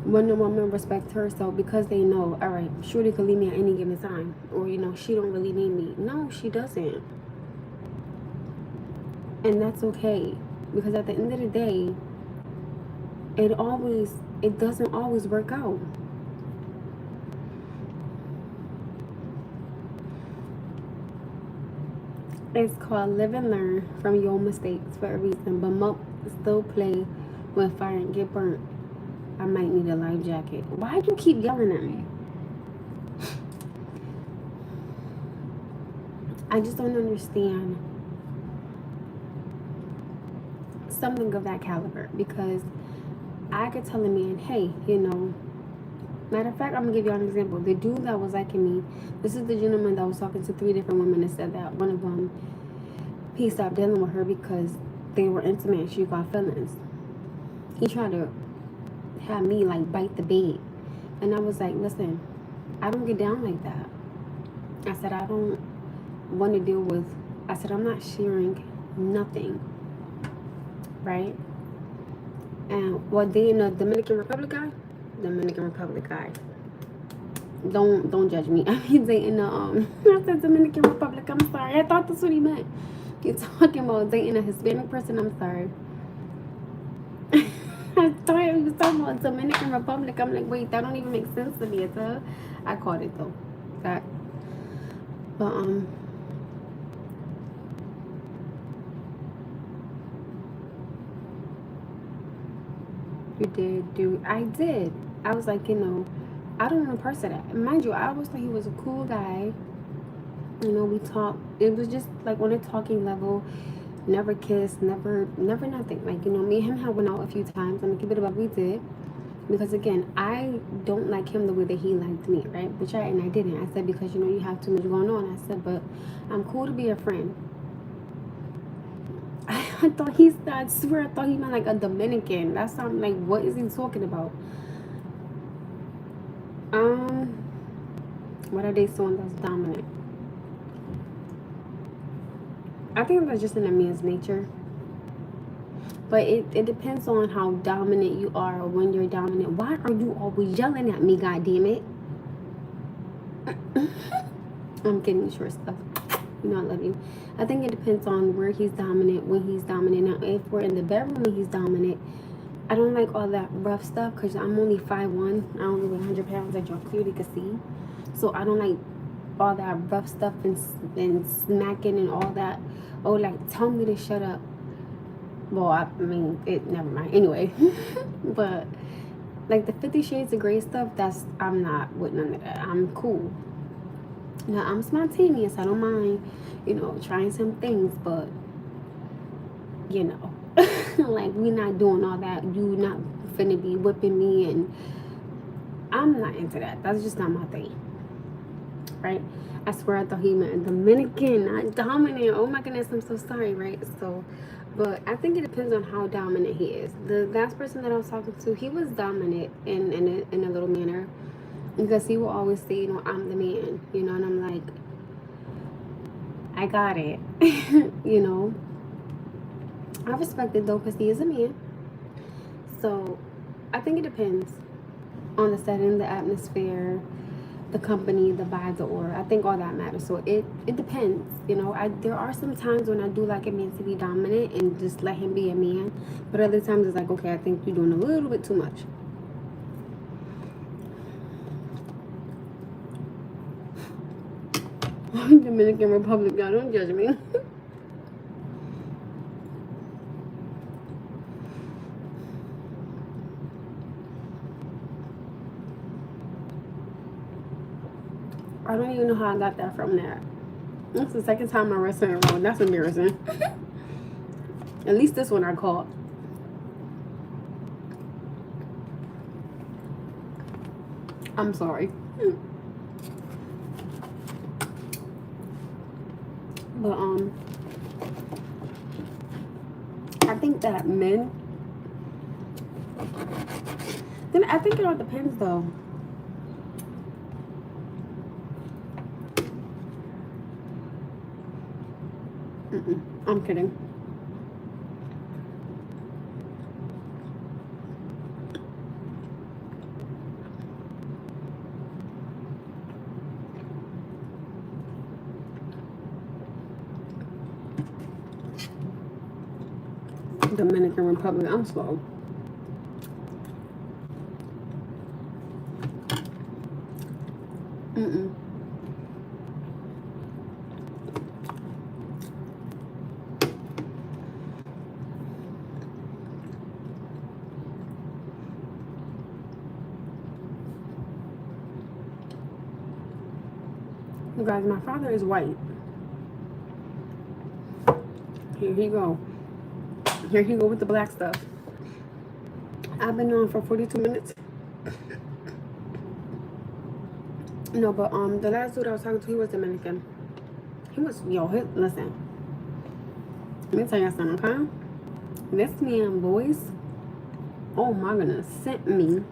[SPEAKER 1] when a woman respects herself because they know, all right, Shorty could leave me at any given time. Or, she don't really need me. No, she doesn't. And that's okay. Because at the end of the day, it doesn't always work out. It's called live and learn from your mistakes for a reason. But most still play Well, if I didn't get burnt, I might need a life jacket. Why do you keep yelling at me? I just don't understand something of that caliber, because I could tell a man, hey, matter of fact, I'm gonna give y'all an example. The dude that was liking me, this is the gentleman that was talking to 3 different women and said that one of them, he stopped dealing with her because they were intimate and she got feelings. He tried to have me like bite the bait, and I was like, listen, I don't get down like that. I said, I don't want to deal with, I said, I'm not sharing nothing, right? And what they in the Dominican Republic guy, don't judge me. I mean, dating the I said Dominican Republic. I'm sorry. I thought that's what he meant. You're talking about dating a Hispanic person. I'm sorry. I thought he was talking about Dominican Republic. I'm like, wait, that don't even make sense to me. I caught it though. That, but you did do. I did. I was like, I don't want to parse that. Mind you, I always thought he was a cool guy. We talked. It was just like on a talking level. Never kissed, never nothing. Like, me and him have went out a few times. I'm gonna keep it above, we did. Because again, I don't like him the way that he liked me, right? And I didn't. I said, because you have too much going on. I said, but I'm cool to be a friend. I thought I swear I thought he meant like a Dominican. That's something like, what is he talking about? What are they saying that's dominant? I think that's just in a man's nature. But it depends on how dominant you are or when you're dominant. Why are you always yelling at me, God damn it? I'm kidding, short stuff. I love you. I think it depends on where he's dominant, when he's dominant. Now, if we're in the bedroom and he's dominant, I don't like all that rough stuff because I'm only 5'1". I only weigh 100 pounds, as y'all clearly can see. So I don't like all that rough stuff and smacking and all that. Oh, like, tell me to shut up. Well, I mean, never mind. Anyway, but like the 50 Shades of Grey stuff, I'm not with none of that. I'm cool. Now, I'm spontaneous. I don't mind, trying some things, but, like, we not doing all that. You not finna be whipping me, and I'm not into that. That's just not my thing, right? I swear I thought he meant Dominican, not dominant. Oh my goodness, I'm so sorry, right? So, but I think it depends on how dominant he is. The last person that I was talking to, he was dominant in a little manner, because he will always say, I'm the man, and I'm like, I got it. I respect it though, because he is a man. So I think it depends on the setting, the atmosphere, the company, the vibe, the aura. I think all that matters. So it depends. There are some times when I do like a man to be dominant and just let him be a man. But other times it's like, okay, I think you're doing a little bit too much. Dominican Republic, y'all don't judge me. I don't even know how I got that from that. That's the second time I'm wrestling around. That's embarrassing. At least this one I caught. I'm sorry. But I think that men, then I think it all depends though. I'm kidding. Dominican Republic, I'm slow. You guys, my father is white. Here he go. Here he go with the black stuff. I've been on for 42 minutes. No, but the last dude I was talking to, he was Dominican. He was, listen. Let me tell you something, okay? This man voice, oh my goodness, sent me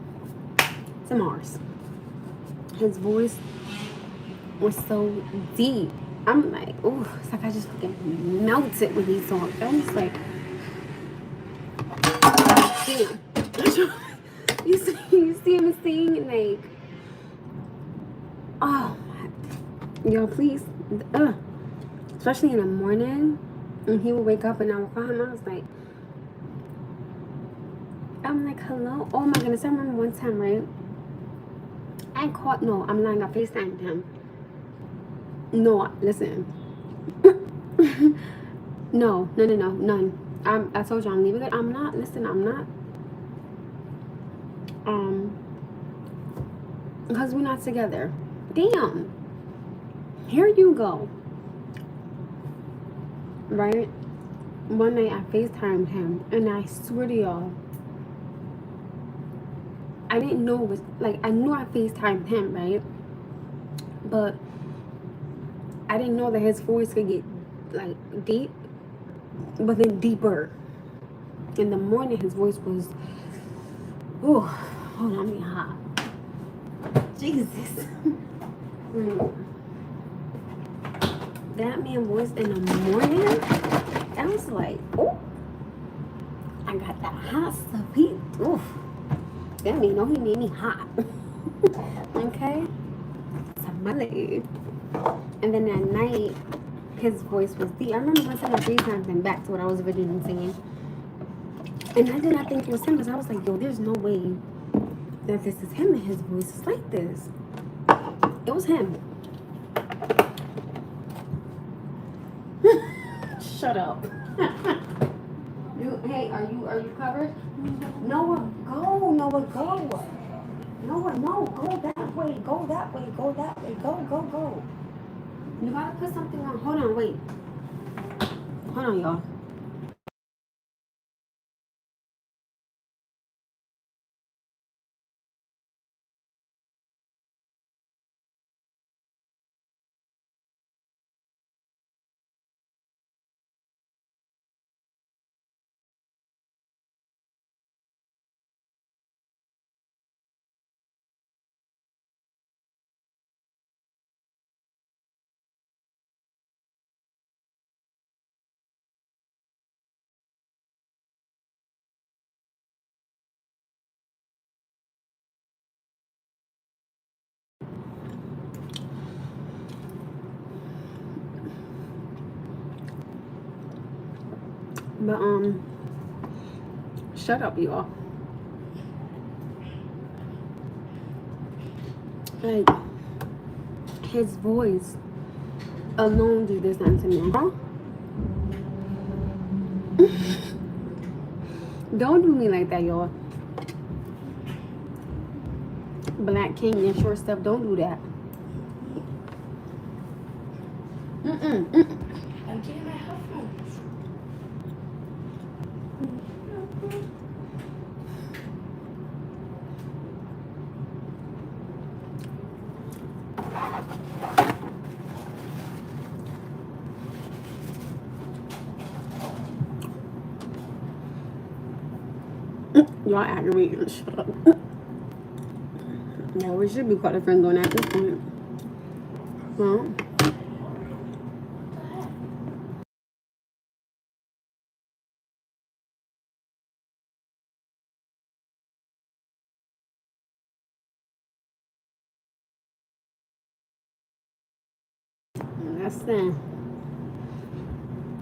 [SPEAKER 1] to Mars. His voice was so deep. I'm like, oh, it's like I just fucking melted when he talked. I'm just like, damn. you see him sing, like, oh my, yo, please, especially in the morning, and he would wake up and I would call him. I was like, I'm like, hello. Oh my goodness, I remember one time, right? No, I'm lying. I FaceTimed him. No, listen. No, none. I told you I'm leaving it. I'm not. Listen, I'm not. Because we're not together. Damn. Here you go. Right? One night I FaceTimed him, and I swear to y'all, I didn't know it was, like, I knew I FaceTimed him, right? But I didn't know that his voice could get, like, deep, but then deeper. In the morning, his voice was, oh, hold on, I'm getting hot. Jesus. That man voice in the morning, I was like, oh, I got that hot stuff. Oof. That mean, he made me hot. Okay? Somebody. And then at night, his voice was deep. I remember one time I FaceTimed him back to what I was originally singing. And I did not think it was him because I was like, yo, there's no way that this is him and his voice is like this. It was him. Shut up. Hey, are you covered? Noah, go. Noah, go. Noah, no, go that way. Go that way. Go that way. Go. You gotta put something on. Hold on, wait. Hold on, y'all. But shut up, y'all. Like, his voice alone did this to me. Huh? Don't do me like that, y'all. Black King and short stuff, don't do that.
[SPEAKER 2] I'm getting my headphones.
[SPEAKER 1] Y'all aggravating. Shut up. Yeah, we should be called a friend on at this point. Well, listen.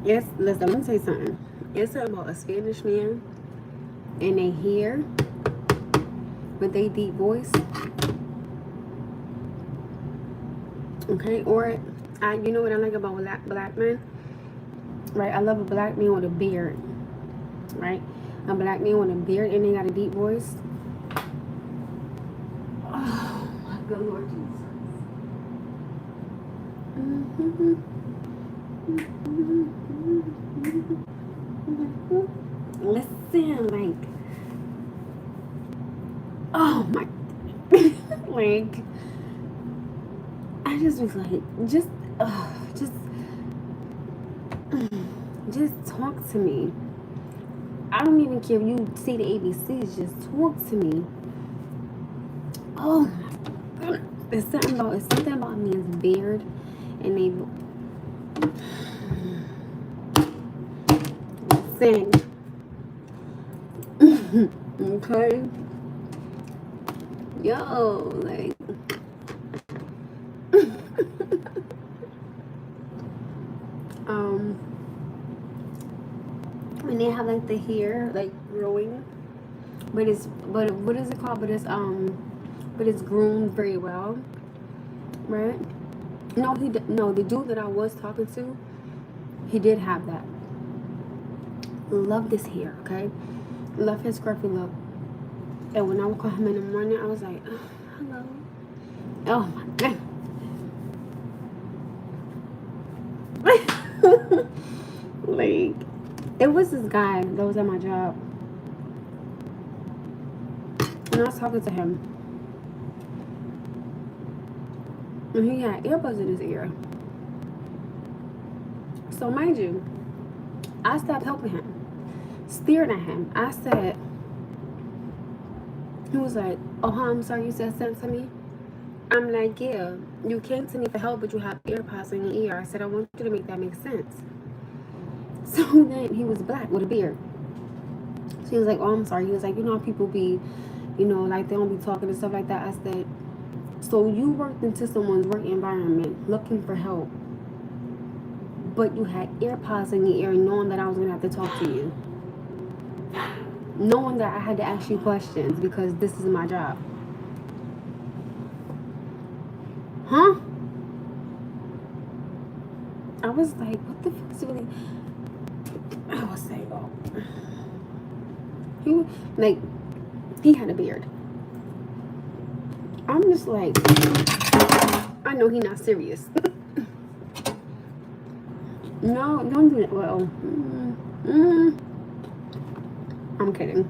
[SPEAKER 1] Listen, let me say something. It's about a Spanish man and they hear with a deep voice. Okay, or you know what I like about black men, right? I love a black man with a beard, right? A black man with a beard and they got a deep voice. Oh my good Lord Jesus! Listen, like, oh my, like, I just was like, just talk to me. I don't even care if you see the ABCs, just talk to me. Oh my goodness. It's something about me, his beard, and they sing. Okay? Yo, like, um, when they have like the hair like growing, but what is it called? But it's groomed very well, right? No, no, the dude that I was talking to, he did have that. Love this hair, okay? Love his scruffy look. And when I would call him in the morning, I was like, oh, hello. Oh my god. Like, it was this guy that was at my job. And I was talking to him. And he had earbuds in his ear. So mind you, I stopped helping him. Staring at him. I said, he was like, oh, I'm sorry you said something to me. I'm like, yeah, you came to me for help, but you have AirPods in your ear. I said, I want you to make that make sense. So then he was black with a beard. So he was like, oh, I'm sorry. He was like, you know, people be, you know, like they don't be talking and stuff like that. I said, so you worked into someone's work environment looking for help, but you had AirPods in your ear knowing that I was going to have to talk to you. Knowing that I had to ask you questions because this is my job. Huh? I was like, what the fuck is really... I was saying, oh. He had a beard. I'm just like, I know he's not serious. No, don't do that. Well, I'm kidding.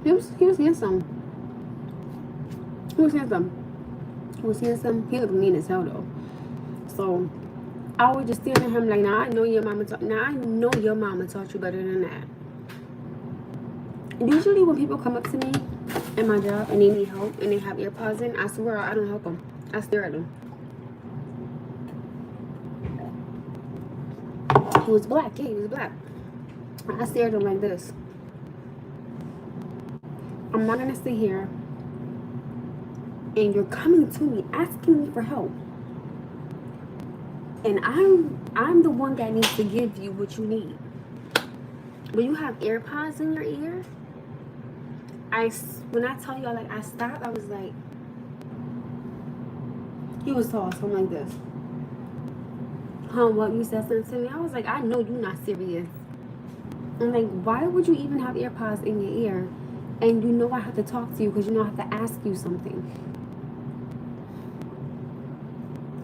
[SPEAKER 1] He was handsome. He was handsome. He looked mean as hell though. So I would just stare at him like, I know your mama taught you better than that. Usually when people come up to me at my job and they need help and they have AirPods in, I swear I don't help them. I stare at them. He was black. Yeah, he was black. I stared at him like this. I'm not gonna sit here and you're coming to me asking me for help, and I'm the one that needs to give you what you need. When you have AirPods in your ear, when I tell y'all, like, I stopped, I was like, he was tall, something like this. What, you said something to me? I was like, I know you're not serious. I'm like, why would you even have AirPods in your ear and you know I have to talk to you because you know I have to ask you something?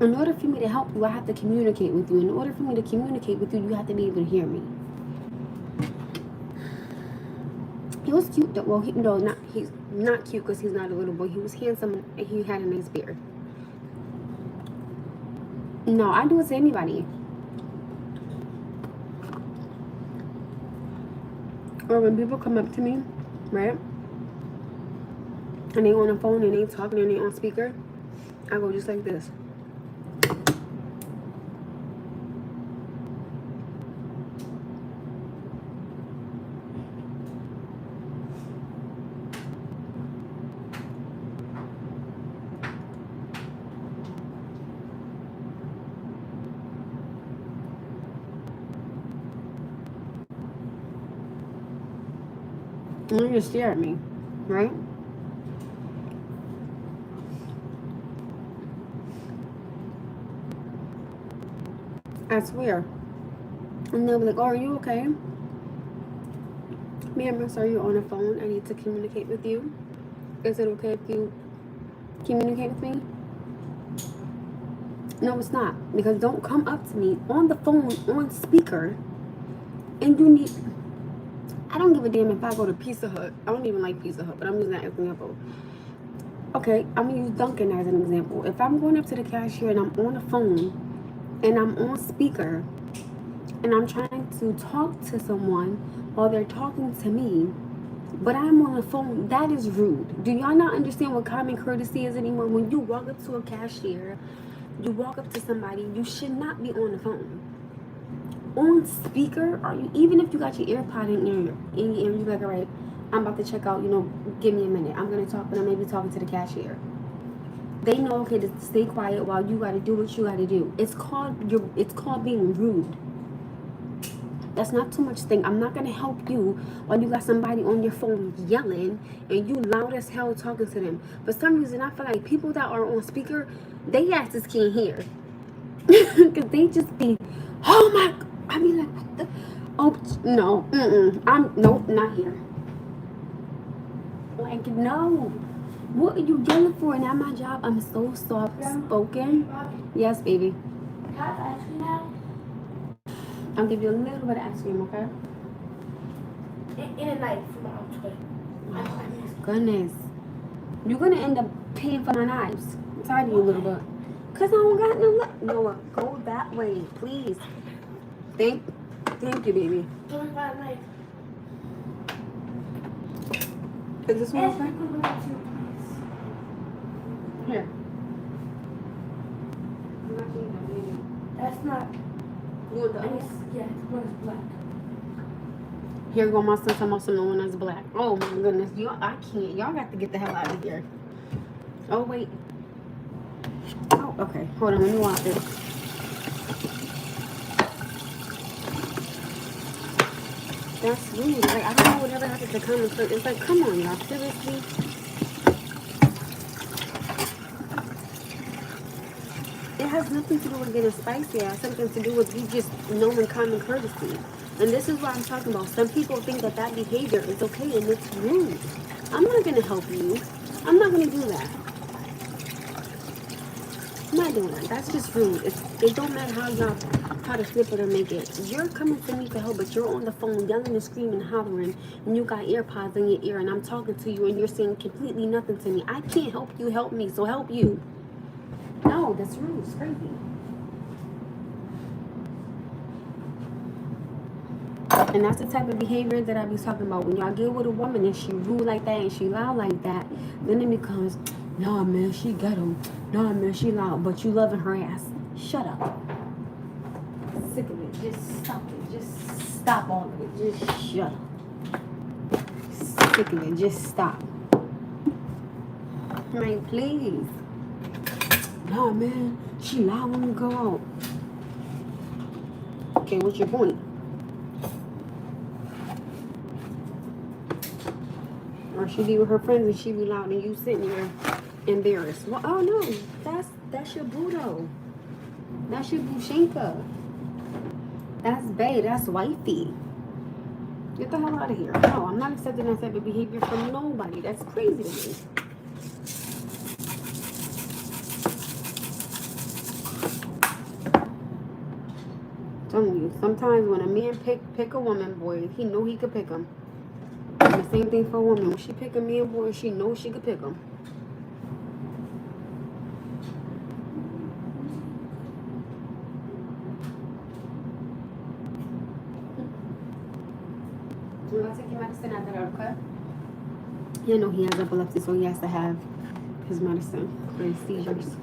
[SPEAKER 1] In order for me to help you, I have to communicate with you. In order for me to communicate with you, you have to be able to hear me. He was cute though. Well, he's not cute because he's not a little boy. He was handsome and he had a nice beard. No, I do it to anybody. Or when people come up to me, right? And they on the phone and they talking and they on speaker, I go just like this. And you just stare at me, right? I swear. And they'll be like, oh, are you okay? Ma'am, sir, you're on the phone. I need to communicate with you. Is it okay if you communicate with me? No, it's not. Because don't come up to me on the phone, on speaker, and you need... I don't give a damn if I go to Pizza Hut. I don't even like Pizza Hut, but I'm using that as an example. Okay, I'm going to use Dunkin' as an example. If I'm going up to the cashier and I'm on the phone, and I'm on speaker, and I'm trying to talk to someone while they're talking to me, but I'm on the phone, that is rude. Do y'all not understand what common courtesy is anymore? When you walk up to a cashier, you walk up to somebody, you should not be on the phone. On speaker, are you, even if you got your AirPod in your ear, you like, all right, I'm about to check out, give me a minute. I'm gonna talk, but I'm maybe talking to the cashier. They know, okay, to stay quiet while you gotta do what you gotta do. It's called being rude. That's not too much thing. I'm not gonna help you while you got somebody on your phone yelling and you loud as hell talking to them. For some reason, I feel like people that are on speaker, they asses can't hear. Cause they just be, oh my, I mean like, what the, oh no, nope, not here. Like, no. What are you yelling for? Not my job. I'm so soft spoken. Yes, baby.
[SPEAKER 2] Can I have ice cream now?
[SPEAKER 1] I'll give you a little bit of ice cream, okay?
[SPEAKER 2] In a night for my toy.
[SPEAKER 1] Oh, goodness. You're gonna end up paying for my knives. I'm tired of you a little bit. Cause I don't got no Noah, go that way, please. Thank you, baby.
[SPEAKER 2] Don't buy a knife.
[SPEAKER 1] Is this one okay? Here.
[SPEAKER 2] That's not.
[SPEAKER 1] You want the other?
[SPEAKER 2] Yeah, one is black.
[SPEAKER 1] Here go my son talking about some one that's black. Oh my goodness, I can't. Y'all got to get the hell out of here. Oh wait. Oh, okay. Hold on, let me watch this. That's rude. Like, I don't know whatever happened to comments. It's like, come on, y'all. Seriously? It has nothing to do with getting spicy. It has something to do with you just knowing common courtesy. And this is what I'm talking about. Some people think that behavior is okay and it's rude. I'm not going to help you. I'm not going to do that. I'm not doing that. That's just rude. It don't matter how y'all try to flip it or make it. You're coming to me to help, but you're on the phone yelling and screaming and hollering, and you got AirPods in your ear, and I'm talking to you, and you're saying completely nothing to me. I can't help you. Help me. So help you. No, that's rude. It's crazy. And that's the type of behavior that I be talking about. When y'all get with a woman and she rude like that and she loud like that, then it becomes, nah, man, she ghetto. Nah, man, she loud. But you loving her ass. Shut up. Sick of it. Just stop it. Just stop all of it. Just shut up. Sick of it. Just stop. Like, please. Nah, man, she loud when we go out. Okay, what's your point? Or she be with her friends and she be loud and you sitting there embarrassed. Well, oh no, that's your boo though. That's your bushinka. That's bae, that's wifey. Get the hell out of here. No, I'm not accepting that type of behavior from nobody. That's crazy to me. I'm telling you, sometimes when a man pick a woman, boy, he know he could pick him. The same thing for a woman. When she pick a man, boy, she knows she could pick him. You're gonna take your medicine after that, okay? You know he has epilepsy, so he has to have his medicine for his seizures.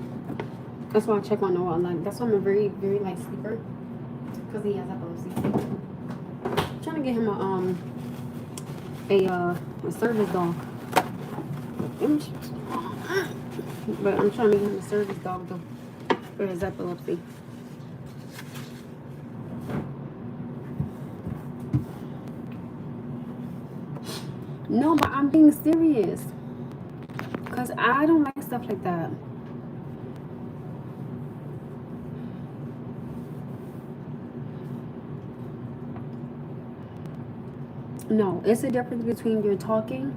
[SPEAKER 1] That's why I check on Noah a lot. That's why I'm a very, very light sleeper, because he has epilepsy. I'm trying to get him a service dog. But I'm trying to get him a service dog though for his epilepsy. No, but I'm being serious. Because I don't like stuff like that. No, it's a difference between you're talking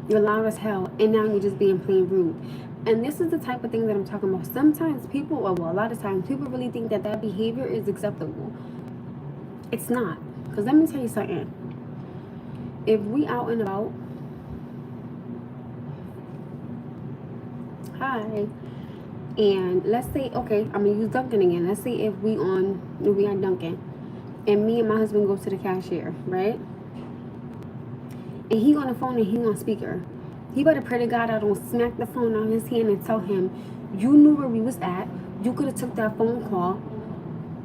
[SPEAKER 1] You're loud as hell, and now you're just being plain rude. And this is the type of thing that I'm talking about. Sometimes people, or well, a lot of times, people really think that that behavior is acceptable. It's not. Because let me tell you something. If we out and about, hi, and let's say, okay, I'm gonna use Dunkin' again. Let's say if we on Dunkin', and me and my husband go to the cashier, right? And he on the phone and he on speaker. He better pray to God I don't smack the phone out of his hand and tell him, you knew where we was at. You could have took that phone call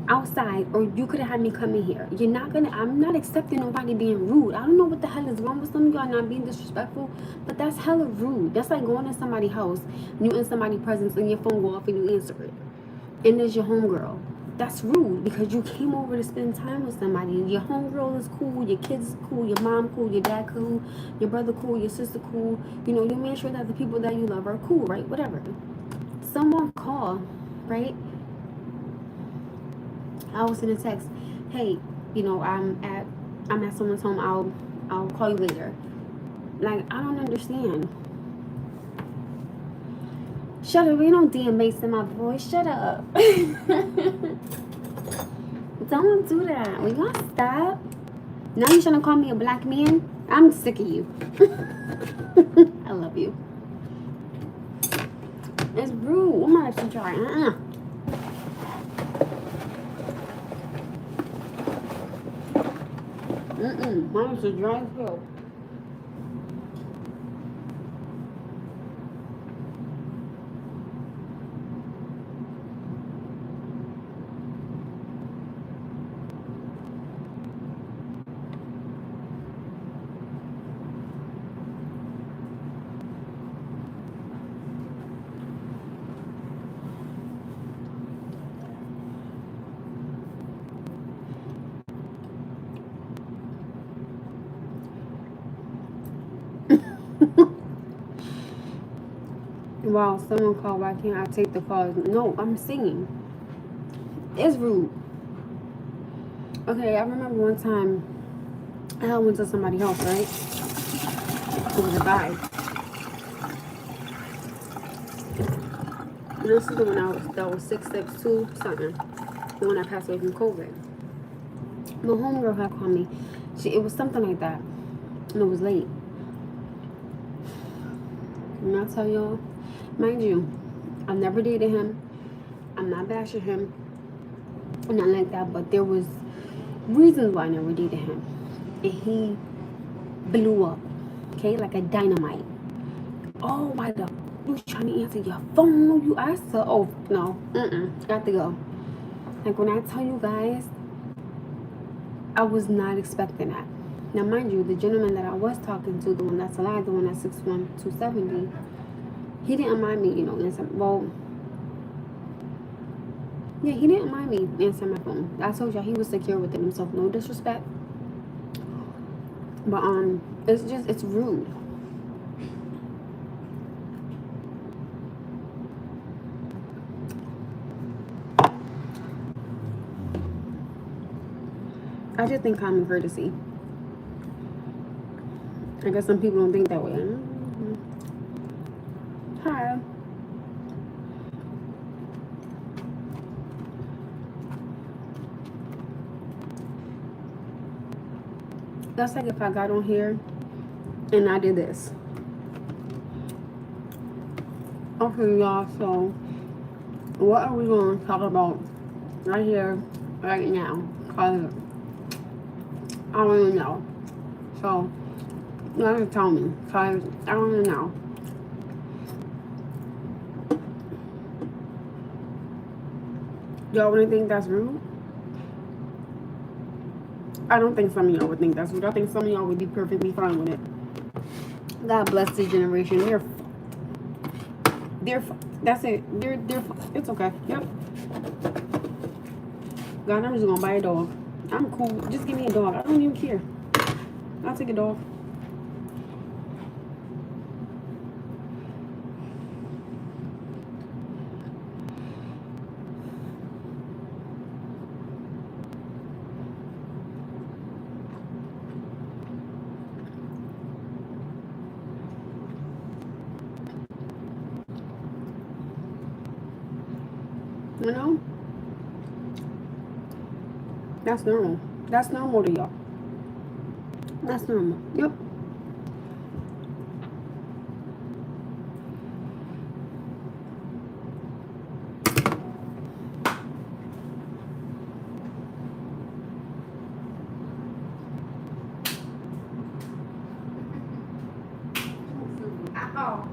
[SPEAKER 1] outside, or you could have had me come in here. I'm not accepting nobody being rude. I don't know what the hell is wrong with some of y'all not being disrespectful, but that's hella rude. That's like going to somebody's house, you in somebody's presence, and your phone go off and you answer it. And there's your homegirl. That's rude because you came over to spend time with somebody. Your homegirl is cool, your kids is cool, your mom cool, your dad cool, your brother cool, your sister cool. You know, you make sure that the people that you love are cool, right? Whatever. Someone call, right? I was in a text, hey, you know, I'm at someone's home. I'll call you later. Like, I don't understand. Shut up, you don't DM bass in my voice. Shut up. Don't do that. We gotta stop. Now you're trying to call me a black man? I'm sick of you. I love you. It's rude. I'm gonna let you try. Mine is a dry as hell. Wow, someone called. Why can't I take the call? No, I'm singing. It's rude. Okay, I remember one time I went to somebody's house, right? It was a guy. This is the one that was 6'2" something. The one that passed away from COVID. My homegirl had called me. It was something like that. And it was late. And I'll tell y'all, mind you, I never dated him. I'm not bashing him. Not like that, but there was reasons why I never dated him. And he blew up. Okay, like a dynamite. Oh, why the you trying to answer your phone? You asked her. Oh no, got to go. Like when I tell you guys, I was not expecting that. Now, mind you, the gentleman that I was talking to, the one that's alive, the one that's 6'1", 270, he didn't mind me, you know, answering. Well, yeah, he didn't mind me answering my phone. I told y'all he was secure within himself. No disrespect, but it's rude. I just think common courtesy. I guess some people don't think that way. Hi. That's like if I got on here and I did this. Okay, y'all, so what are we going to talk about right here, right now? Because I don't even know. So, you have to tell me, because I don't even know. Y'all wouldn't think that's rude? I don't think some of y'all would think that's rude. I think some of y'all would be perfectly fine with it. God bless this generation. That's it. It's okay. Yep. God, I'm just gonna buy a dog. I'm cool. Just give me a dog. I don't even care. I'll take a dog. You know? That's normal. That's normal to y'all. That's normal. Yep.
[SPEAKER 2] Oh.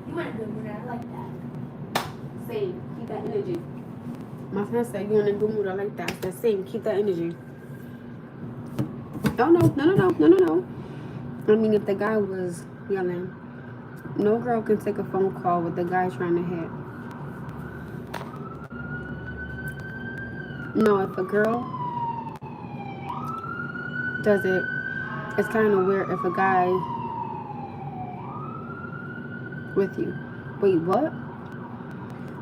[SPEAKER 2] You want a good mood. I like that.
[SPEAKER 1] Same. Keep that energy. My friend said you in a good mood. I like that. That's the same. Keep that energy. Oh no, no, no, no, no, no, no. I mean, if the guy was yelling, no girl can take a phone call with the guy trying to hit. No, if a girl does it, it's kind of weird if a guy with you. Wait, what?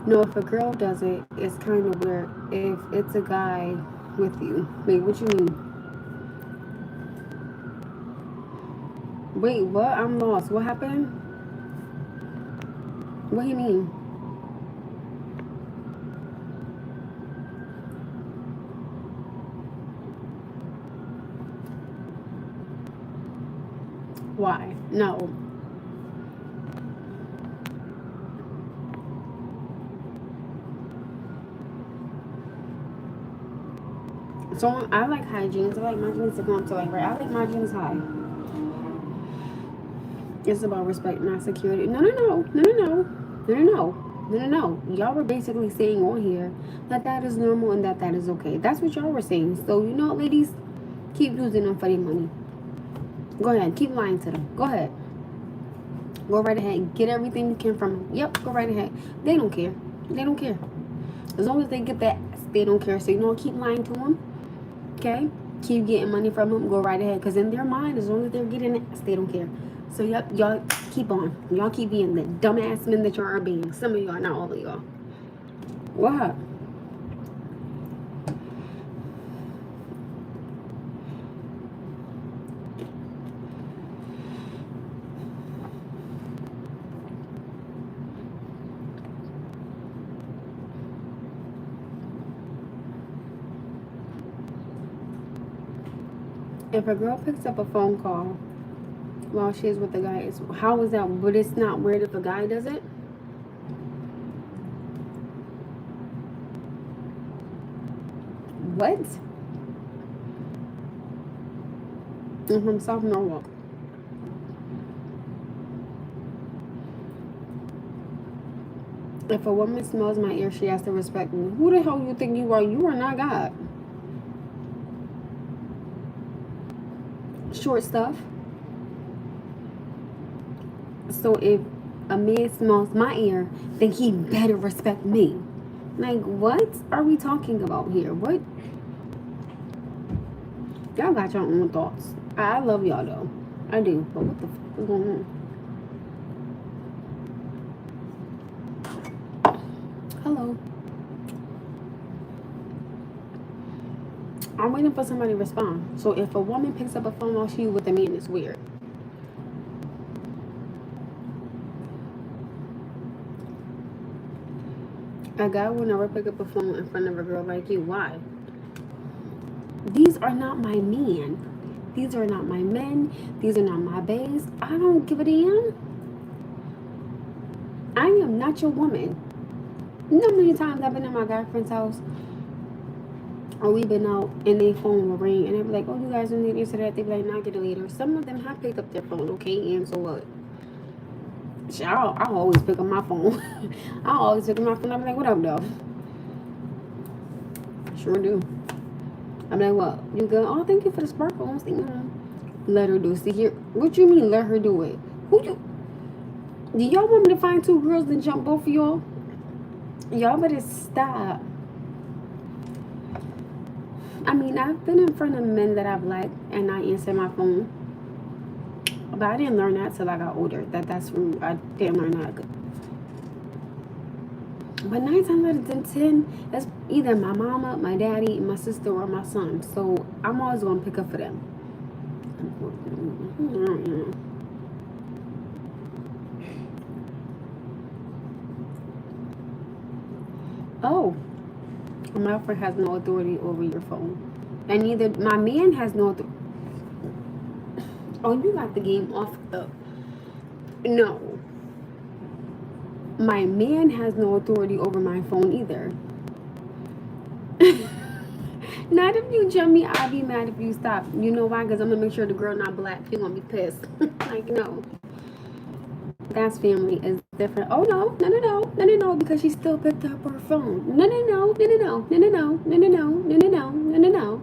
[SPEAKER 1] No, if a girl does it, it's kind of weird if it's a guy with you. Wait, what you mean? Wait, what? I'm lost. What happened? What do you mean? Why? No. So I like high jeans. I like my jeans to go up to like right. I like my jeans high. It's about respect, not security. No, no, no, no, no, no, no, no, no. No, no, no. Y'all were basically saying on here that that is normal and that that is okay. That's what y'all were saying. So, you know, ladies, keep using them for their money. Go ahead. Keep lying to them. Go ahead. Go right ahead. Get everything you can from them. Yep, go right ahead. They don't care. They don't care. As long as they get that, they don't care. So, you know, keep lying to them. Okay? Keep getting money from them. Go right ahead. Because in their mind, as long as they're getting it, they don't care. So, yep, y'all keep on. Y'all keep being the dumbass men that y'all are being. Some of y'all, not all of y'all. What? If a girl picks up a phone call while she's with the guy, how is that? But it's not weird if a guy does it? What? I'm from South Norwalk. If a woman smells my ear, she has to respect me. Who the hell you think you are? You are not God. Short stuff. So if a man smells my ear, then he better respect me. Like, what are we talking about here? What? Y'all got your own thoughts. I love y'all though. I do. But what the fuck is going on? Hello. I'm waiting for somebody to respond. So if a woman picks up a phone while she's with a man, it's weird. A guy will never pick up a phone in front of a girl like you. Why? These are not my men. These are not my men. These are not my baes. I don't give a damn. I am not your woman. You know how many times I've been in my guy friend's house or we've been out and their phone will ring and they'll be like, oh, you guys don't need to answer that. They be like, nah, get it later. Some of them have picked up their phone, okay? And so what? I'll always pick up my phone. I'll always pick up my phone. I'll be like, what up, though? Sure do. I'm like, what? You good? Oh, thank you for the sparkle. I'm thinking, let her do it. See here. What you mean, let her do it? Who you? Do y'all want me to find two girls and jump both of y'all? Y'all better stop. I mean, I've been in front of men that I've liked and I answer my phone. But I didn't learn that till I got older. That's rude. I didn't learn that. But 9 times out of 10, that's either my mama, my daddy, my sister, or my son. So I'm always going to pick up for them. Oh, my friend has no authority over your phone. And neither my man has no authority. Oh, you got the game off the. No. My man has no authority over my phone either. Not if you jump me, I'll be mad if you stop. You know why? Because I'm going to make sure the girl not black. She's going to be pissed. Like, no. That's family is different. Oh, no. No, no, no. No, no, no. Because she still picked up her phone. No, no, no. No, no, no. No, no, no. No, no, no. No, no, no. No, no, no.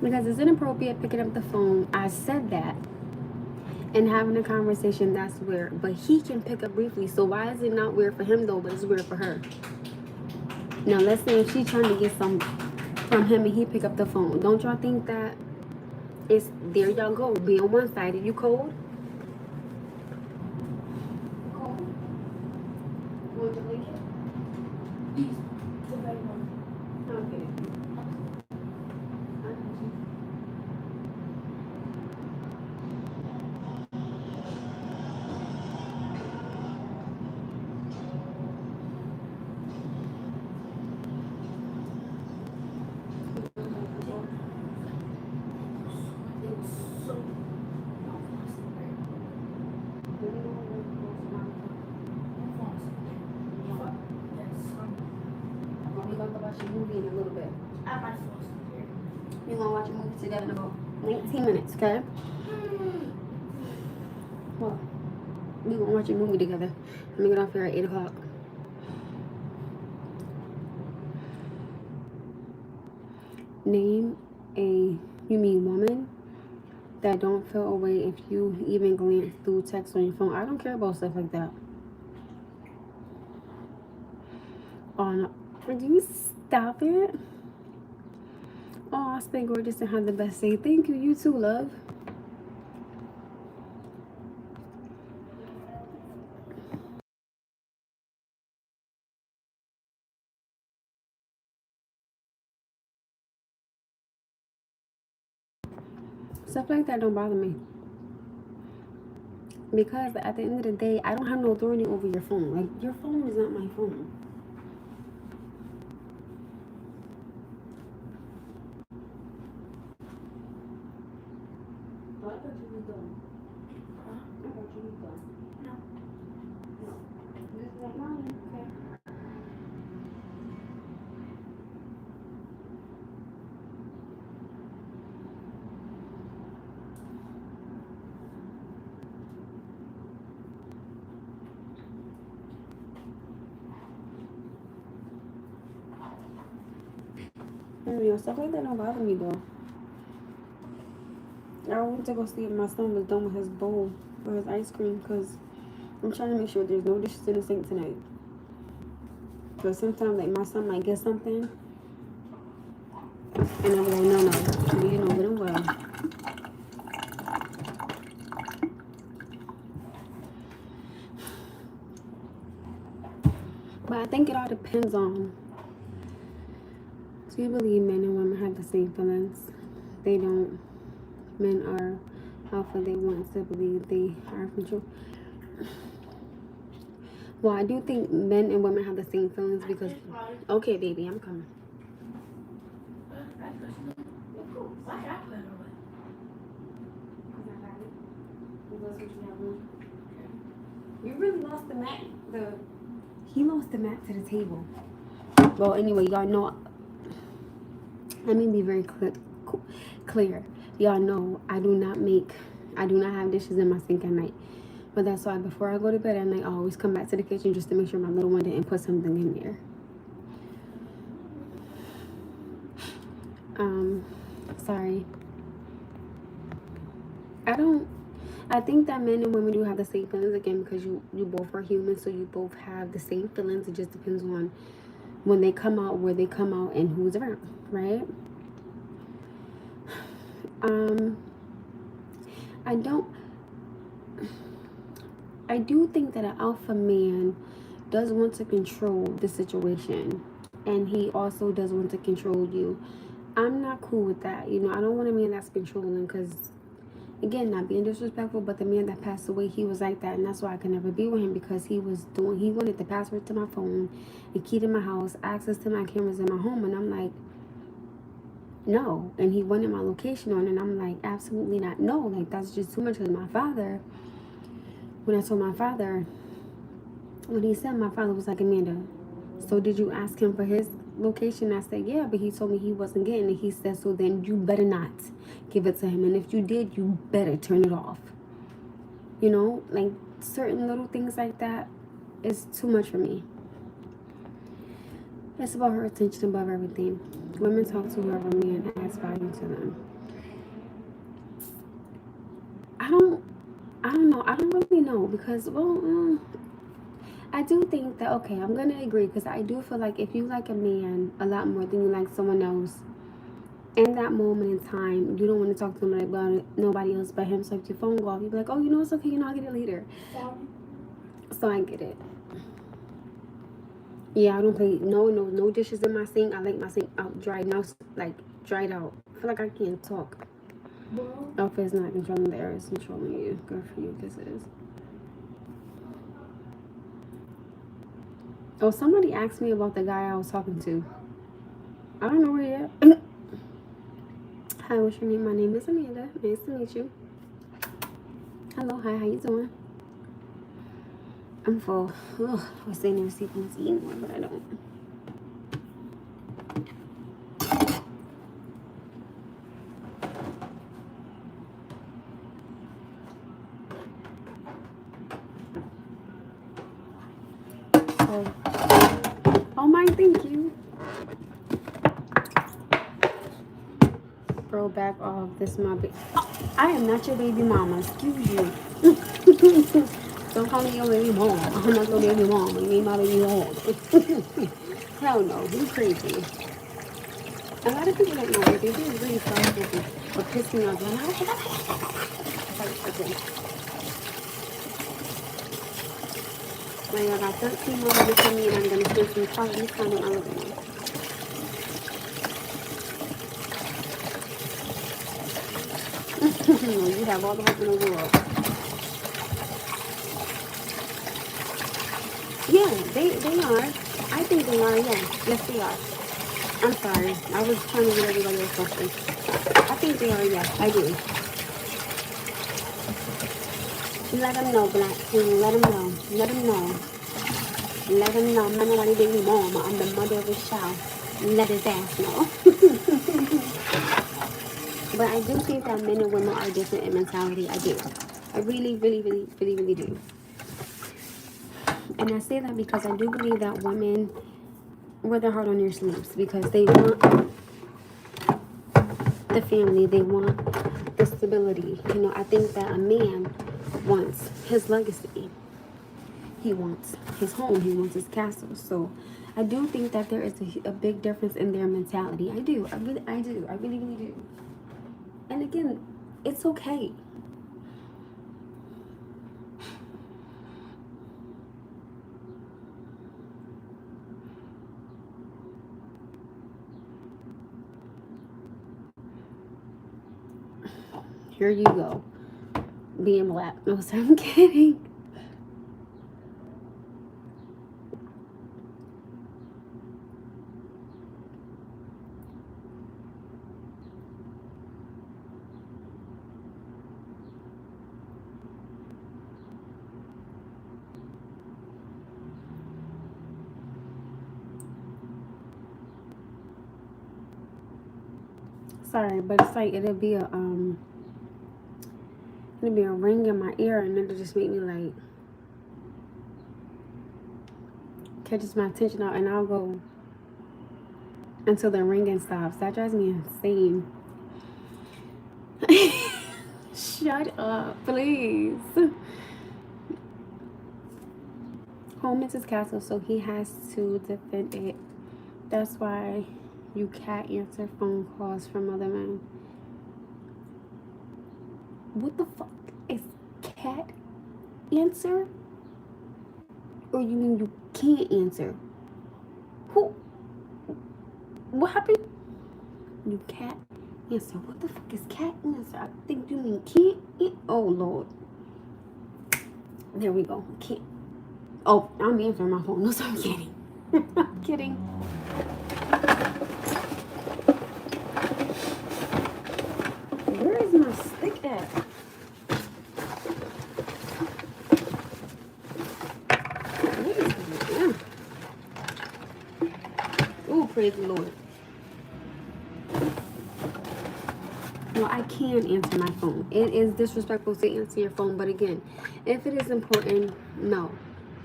[SPEAKER 1] Because it's inappropriate picking up the phone. I said that. And having a conversation, that's weird. But he can pick up briefly. So why is it not weird for him, though, but it's weird for her? Now, let's say if she's trying to get some from him and he pick up the phone. Don't y'all think that it's, there y'all go. Be on one side. Are you cold? Cold? You want your blanket? Okay. Watch a movie in a little bit. We're gonna watch a movie together in about 19 minutes, okay? Well, we're gonna watch a movie together. I'm gonna get off here at 8 o'clock. Name a, you mean woman, that don't feel a way if you even glance through text on your phone. I don't care about stuff like that. Oh no. Do you stop it? Oh, I spent gorgeous and have the best day. Thank you. You too, love. Stuff like that don't bother me. Because at the end of the day, I don't have no authority over your phone. Like, your phone is not my phone. Oh, I thought you was done. Huh? I thought you was done. No. No. This is like mine. Okay. Stuff like that don't bother me though. I went to go sleep. My son was done with his bowl for his ice cream because I'm trying to make sure there's no dishes in the sink tonight. Because sometimes, like, my son might get something, and I'm like, no, no, you know good and well. But I think it all depends on, do you believe men and women have the same feelings? They don't. Men are alpha. They want to believe they are control. Well, I do think men and women have the same feelings because, okay, baby, I'm coming. You really lost the mat. He lost the mat to the table. Well, anyway, y'all know. Let me be very clear. Y'all know I do not have dishes in my sink at night. But that's why before I go to bed at night, I always come back to the kitchen just to make sure my little one didn't put something in there. Sorry. I think that men and women do have the same feelings, again, because you both are human, so you both have the same feelings. It just depends on when they come out, where they come out, and who's around, right? I do think that an alpha man does want to control the situation, and he also does want to control you. I'm not cool with that. You know, I don't want a man that's controlling, because Again, not being disrespectful, but the man that passed away, he was like that, and that's why I could never be with him, because he wanted the password to my phone, the key to my house, access to my cameras in my home, and I'm like, no. And he wanted my location on, and I'm like, absolutely not, no, like, that's just too much. Because my father, when I told my father, when he said, my father was like, Amanda, so did you ask him for his location? I said, yeah, but he told me he wasn't getting it. He said, so then you better not give it to him, and if you did, you better turn it off. You know, like, certain little things like that is too much for me. It's about her attention above everything. Women talk to whoever man adds value to them. I don't know. I don't really know, because, well, I do think that, okay, I'm going to agree, because I do feel like if you like a man a lot more than you like someone else, in that moment in time, you don't want to talk to nobody about it, nobody else but him. So if your phone go off, you be like, oh, it's okay, I'll get it later. So I get it. Yeah, I don't play, no dishes in my sink. I like my sink out dried now, like dried out. I feel like I can't talk. Oh, if it's not controlling the air, it's controlling you. Good for you, this is. Oh, somebody asked me about the guy I was talking to. I don't know where yet. Hi, what's your name? My name is Amanda. Nice to meet you. Hello, hi, how you doing? I'm full. Ugh, I was saying there was people to eat more, but I don't. So, oh my, thank you. Bro, back off. This is my baby. Oh, I am not your baby mama. Excuse you. Don't call me your baby mom. I'm not your baby mama. You ain't my baby mom. Hell no. You crazy. A lot of people don't know that they do really frustrated or piss me off. Like, I got 13 more minutes for me, and I'm going to spend some quality time in my living room. You have all the hope in the world. Yeah, they are. I think they are, yeah. Yes, they are. I'm sorry. I was trying to get everybody else something. I think they are, yes. I do. Let them know, Black King. Let them know. Let them know. Let them know. I'm not nobody's baby mama. I'm the mother of his child. Let his ass know. But I do think that men and women are different in mentality. I do. I really, really, really, really, really do. And I say that because I do believe that women wear their heart on their sleeves, because they want the family, they want the stability. I think that a man wants his legacy. He wants his home. He wants his castle. So I do think that there is a big difference in their mentality. I do. I do. I really, really do. And again, it's okay. Here you go. Being black. No, so I'm kidding. Sorry, but it's like it'll be a ring in my ear, and it'll just make me like catches my attention out, and I'll go until the ringing stops. That drives me insane. Shut up, please. Home is his castle, so he has to defend it. That's why you can't answer phone calls from other men. What the fuck is cat answer? Or you mean you can't answer? Who? What happened? You can't Answer. What the fuck is cat answer? I think you mean can't. Oh, Lord. There we go. Can't. Oh, I'm answering my phone. No, so I'm kidding. I'm kidding. Where is my stick at? What is going on? Oh, praise the Lord. Well, I can answer my phone. It is disrespectful to answer your phone, but again, if it is important, no.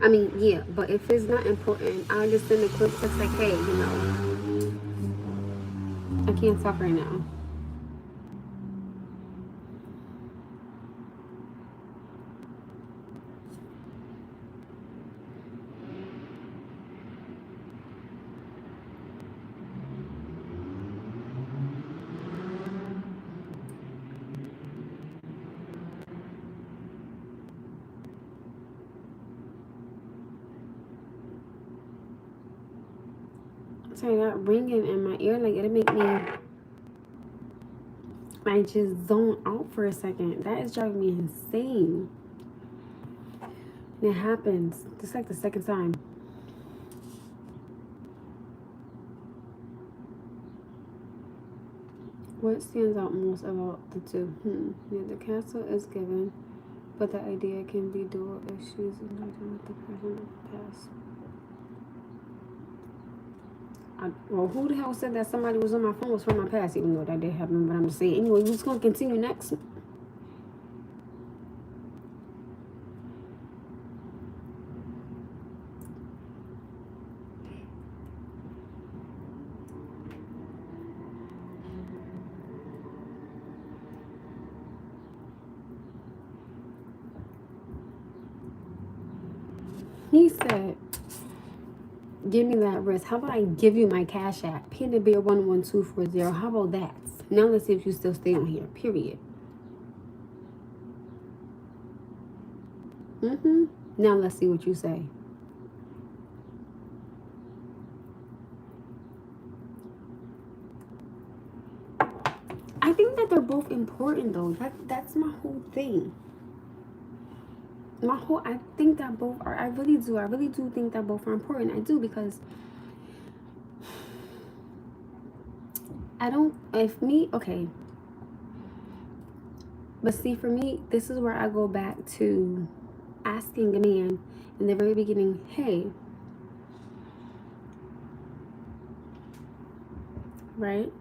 [SPEAKER 1] I mean, yeah, but if it's not important, I'll just send a quick text like, hey, you know, I can't talk right now. Sorry, that ringing in my ear, like, it'll make me, I just zone out for a second. That is driving me insane. And it happens. It's like the second time. What stands out most about the two? Yeah, the castle is given, but the idea can be dual issues in with the present of the past. Well, who the hell said that somebody was on my phone was from my past, even though that did happen, but I'm just saying. Anyway, we're just going to continue next. He said, give me that wrist. How about I give you my cash app? Panda Bear 11240. How about that? Now let's see if you still stay on here. Period. Now let's see what you say. I think that they're both important though. That's my whole thing. I think that both are, I really do think that both are important. I do, because okay. But see, for me, this is where I go back to asking a man in the very beginning, hey, right?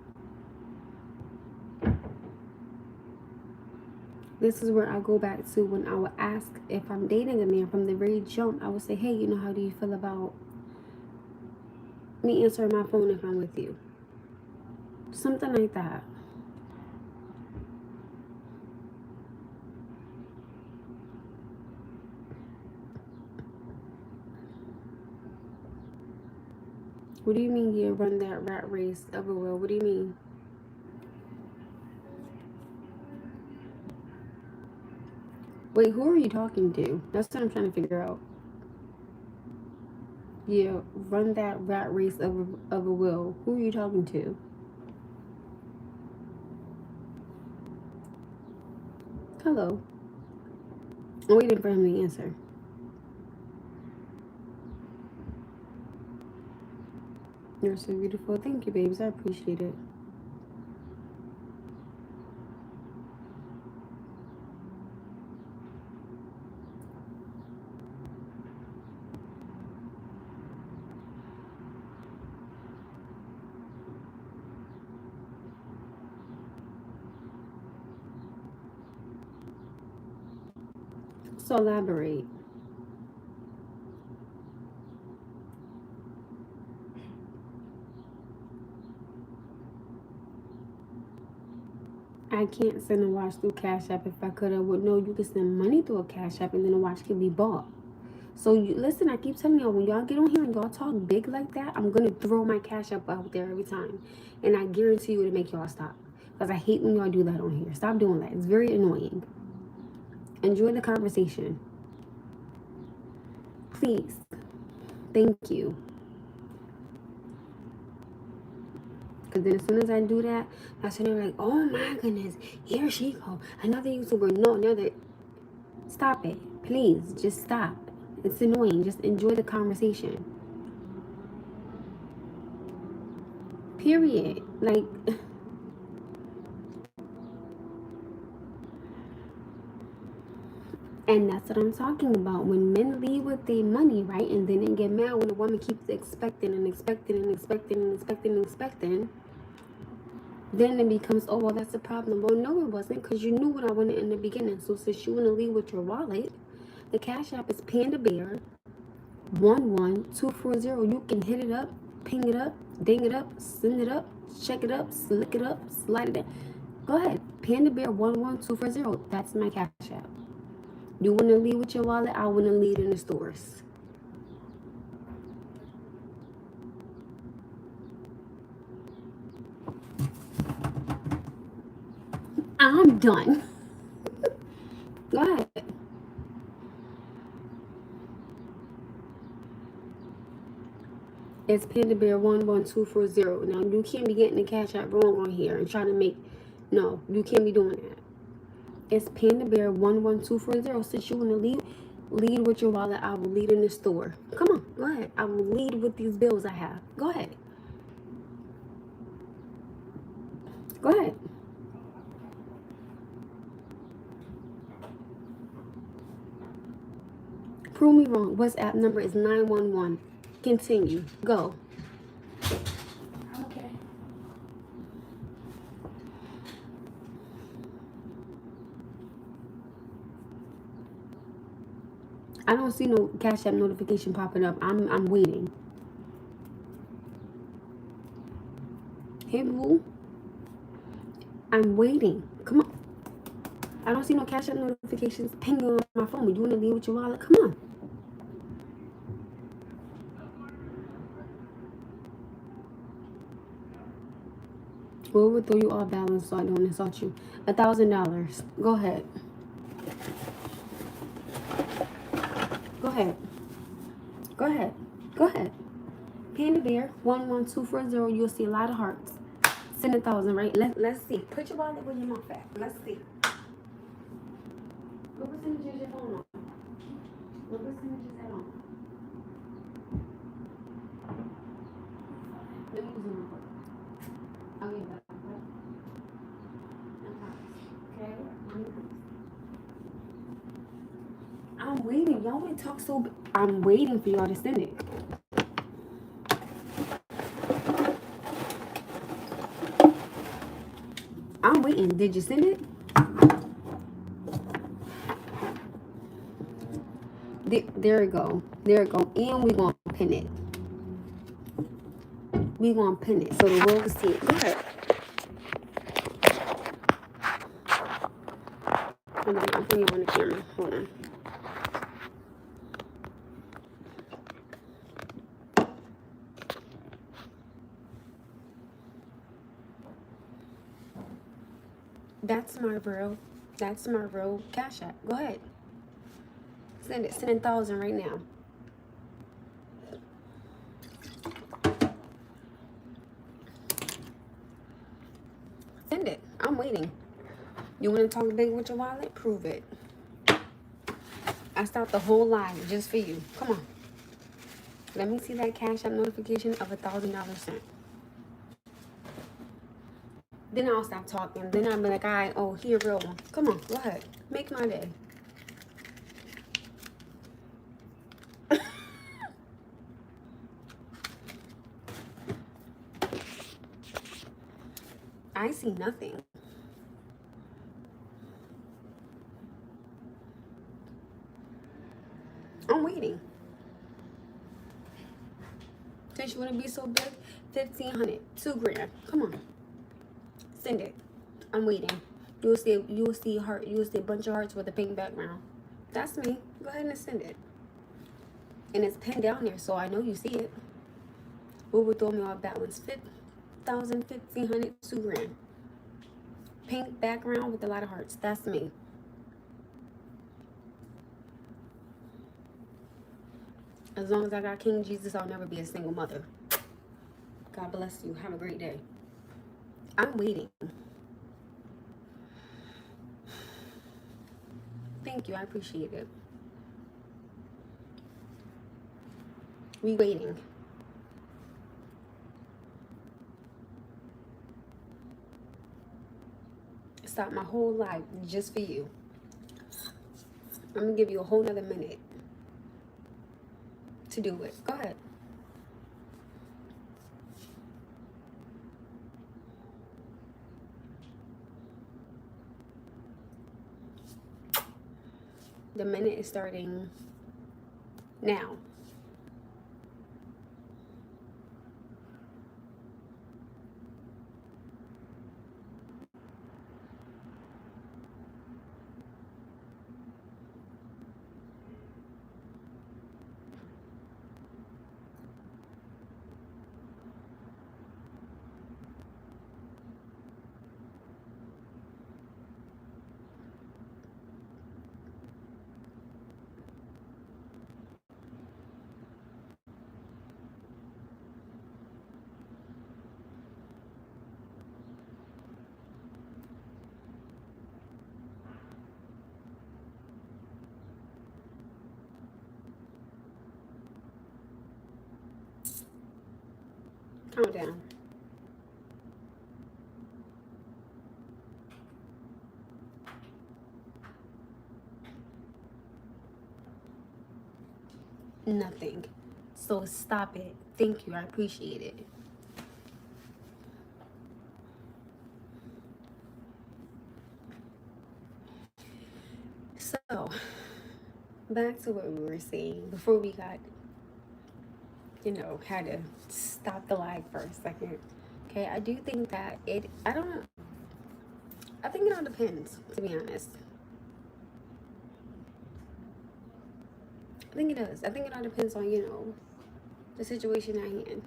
[SPEAKER 1] This is where I go back to when I would ask if I'm dating a man from the very jump. I would say, hey, you know, how do you feel about me answering my phone if I'm with you? Something like that. What do you mean you run that rat race of a will? What do you mean? Wait, who are you talking to? That's what I'm trying to figure out. Yeah, run that rat race of a will. Who are you talking to? Hello. I'm waiting for him to answer. You're so beautiful. Thank you, babes. I appreciate it. So elaborate. I can't send a watch through Cash App. If I could, I would know you can send money through a Cash App and then a watch can be bought. So listen, I keep telling y'all, when y'all get on here and y'all talk big like that, I'm going to throw my Cash App out there every time. And I guarantee you it'll make y'all stop. Because I hate when y'all do that on here. Stop doing that. It's very annoying. Enjoy the conversation. Please. Thank you. Because then as soon as I do that, that's when they're like, oh my goodness, here she go. Another YouTuber. No, another. Stop it. Please, just stop. It's annoying. Just enjoy the conversation. Period. Like, and that's what I'm talking about. When men leave with their money, right? And then they get mad when a woman keeps expecting and expecting and expecting and expecting and expecting. Then it becomes, oh, well, that's a problem. Well, no, it wasn't, because you knew what I wanted in the beginning. So since you want to leave with your wallet, the Cash App is Panda Bear 11240. You can hit it up, ping it up, ding it up, send it up, check it up, slick it up, slide it in. Go ahead. Panda Bear 11240. That's my Cash App. You want to leave with your wallet? I want to leave in the stores. I'm done. Go ahead. It's Panda Bear 11240. Now, you can't be getting the Cash App wrong on here and trying to make. No, you can't be doing that. It's Panda Bear 11240. Since you want to lead with your wallet, I will lead in the store. Come on, go ahead. I will lead with these bills I have. Go ahead. Go ahead. Prove me wrong. WhatsApp number is 911. Continue. Go.
[SPEAKER 2] Okay.
[SPEAKER 1] I don't see no Cash App notification popping up. I'm waiting. Hey, boo. I'm waiting. Come on. I don't see no Cash App notifications pinging on my phone. You want to leave with your wallet? Come on. What would throw you off balance so I don't insult you? $1,000. Go ahead. Go ahead. Go ahead. Go ahead. Panda Bear 11240. You'll see a lot of hearts. Send 1,000, right? Let's see. Put your wallet where your mouth at. Let's see. What percentage is your phone on? What percentage is that on? Let me use it real quick. I'll get that. Okay. I'm waiting. Y'all want to talk so. I'm waiting for y'all to send it. I'm waiting. Did you send it? There we go. There we go. And we're going to pin it. We're going to pin it so the world can see it. Go ahead. Hold on. I'm putting you on the camera. Hold on. That's my real Cash App. Go ahead. Send it. Send 1,000 right now. Send it. I'm waiting. You want to talk big with your wallet? Prove it. I stopped the whole live just for you. Come on. Let me see that Cash App notification of $1,000 sent. Then I'll stop talking. Then I'll be like, all right, oh, here, real one. Come on, go ahead. Make my day. I see nothing. I'm waiting. Since you want to be so big, 1,500, $2,000. Come on. Send it. I'm waiting. You'll see heart. You'll see a bunch of hearts with a pink background. That's me. Go ahead and send it. And it's pinned down there, so I know you see it. What would throw me off balance? 5,000, 1,500, $2,000. Pink background with a lot of hearts. That's me. As long as I got King Jesus, I'll never be a single mother. God bless you. Have a great day. I'm waiting. Thank you. I appreciate it. We waiting. Stop my whole life just for you. I'm gonna give you a whole nother minute to do it. Go ahead. The minute is starting now. Calm down. Nothing. So stop it. Thank you. I appreciate it. So, back to what we were saying before we got, had to stop the lag for a second. Okay, I do think that I don't know. I think it all depends, to be honest. I think it does. I think it all depends on, the situation at hand.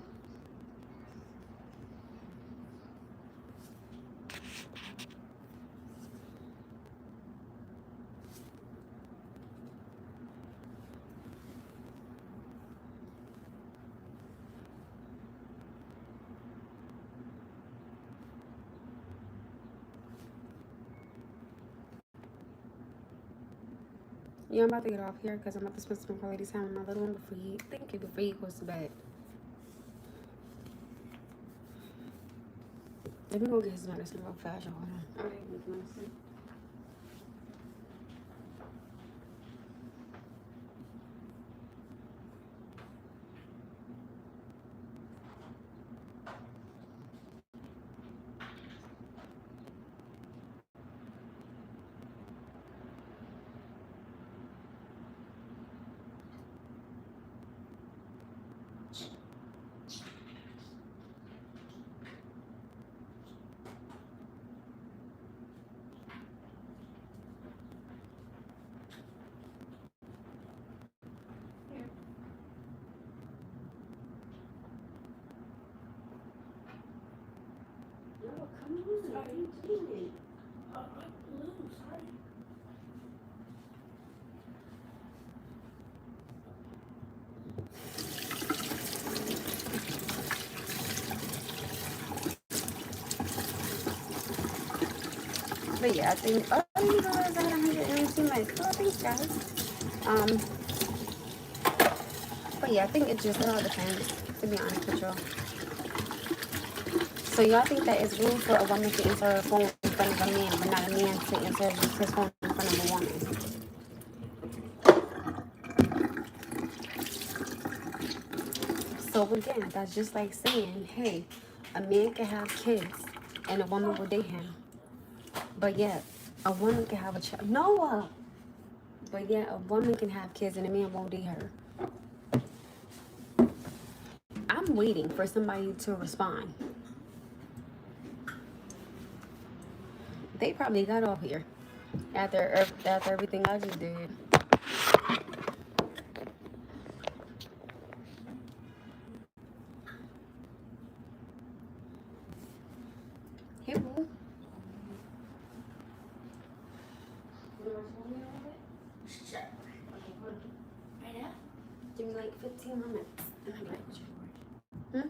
[SPEAKER 1] Yeah, I'm about to get off here because I'm about to spend some quality time with my little one before he goes to bed. Let me go get his medicine real fast. Hold on. Alright, his medicine. No, come on. What are you doing?
[SPEAKER 2] Sorry.
[SPEAKER 1] But yeah, I think, oh, I didn't realize I had 118 likes. Oh, thanks, guys. Um, but yeah, I think it all depends, to be honest with y'all. So y'all think that it's rude for a woman to answer her phone in front of a man, but not a man to answer his phone in front of a woman? So again, that's just like saying, hey, a man can have kids and a woman will date him. But yet, a woman can have a child. Noah! But yet, a woman can have kids and a man won't date her. I'm waiting for somebody to respond. They probably got off here after everything I just did. Hey, boo.
[SPEAKER 2] Shut. Right now?
[SPEAKER 1] Give me like 15 minutes. And I'm like, hmm?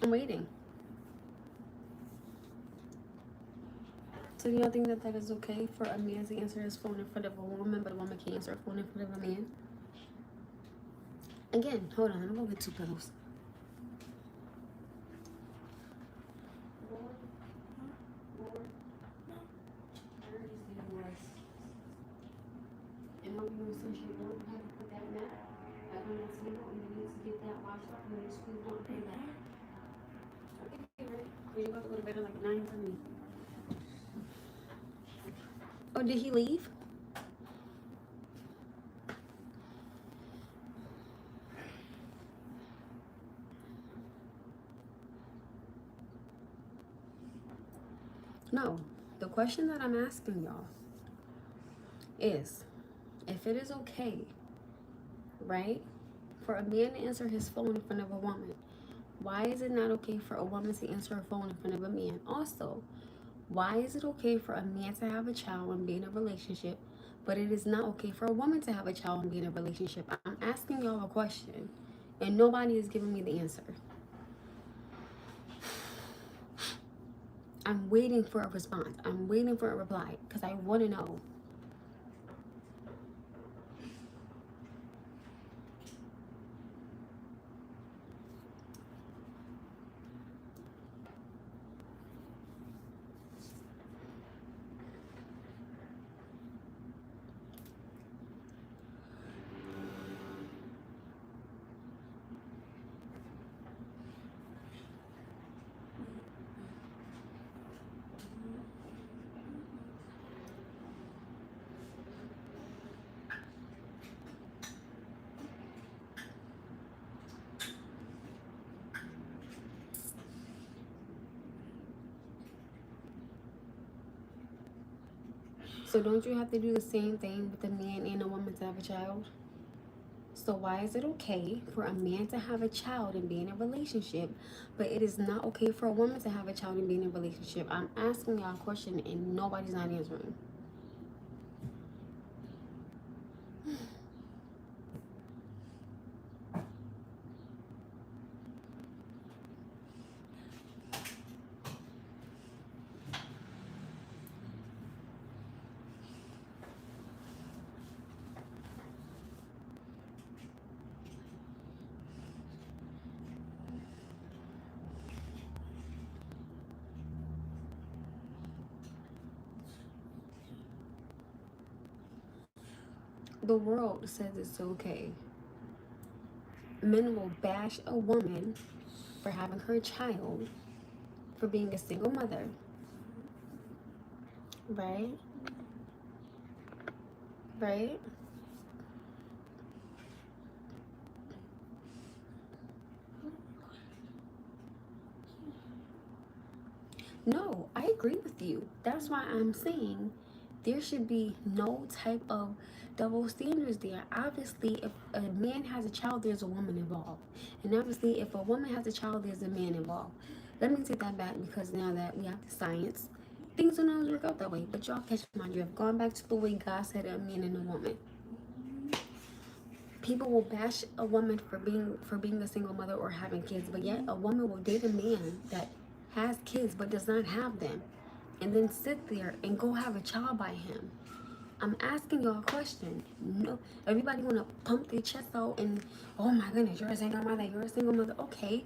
[SPEAKER 1] I'm waiting. So do y'all think that that is okay for a man to answer his phone in front of a woman, but a woman can't answer a phone in front of a man? Again, hold on. I'm gonna get 2 pillows. And what you since you don't have to put that mat back on that table, and you need to get that washed up and then squeeze on and that. Okay, right? You're about to go to bed at like 9:30. Oh, did he leave? No. The question that I'm asking y'all is, if it is okay, right, for a man to answer his phone in front of a woman, why is it not okay for a woman to answer her phone in front of a man? Also, why is it okay for a man to have a child and be in a relationship, but it is not okay for a woman to have a child and be in a relationship? I'm asking y'all a question, and nobody is giving me the answer. I'm waiting for a response. I'm waiting for a reply because I want to know. So don't you have to do the same thing with a man and a woman to have a child? So why is it okay for a man to have a child and be in a relationship, but it is not okay for a woman to have a child and be in a relationship? I'm asking y'all a question and nobody's not answering. The world says it's okay. Men will bash a woman for having her child, for being a single mother, right? Right? No, I agree with you. That's why I'm saying there should be no type of double standards there. Obviously, if a man has a child, there's a woman involved. And obviously, if a woman has a child, there's a man involved. Let me take that back because now that we have the science, things don't always work out that way. But y'all catch my drift. Going back to the way God said a man and a woman. People will bash a woman for being a single mother or having kids, but yet a woman will date a man that has kids but does not have them, and then sit there and go have a child by him. I'm asking y'all a question. No, everybody wanna pump their chest out and, oh my goodness, you're a single mother, you're a single mother. Okay,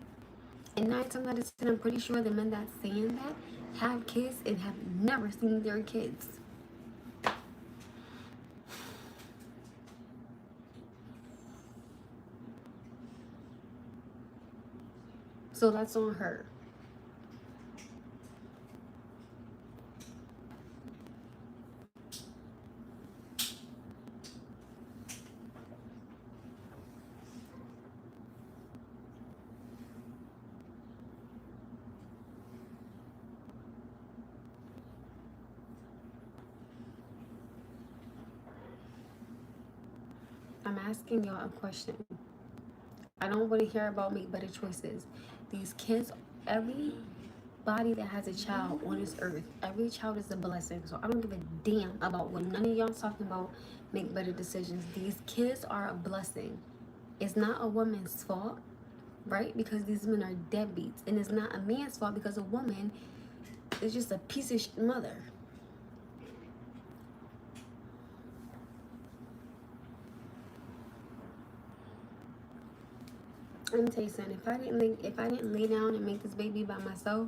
[SPEAKER 1] and 9 times out of 10, I'm pretty sure the men that's saying that have kids and have never seen their kids. So that's on her. I'm asking y'all a question. I don't want to hear about make better choices. These kids, everybody that has a child on this earth, every child is a blessing. So I don't give a damn about what none of y'all talking about make better decisions. These kids are a blessing. It's not a woman's fault right? Because these men are deadbeats. And it's not a man's fault because a woman is just a piece of mother. Let me tell you something. If I didn't lay down and make this baby by myself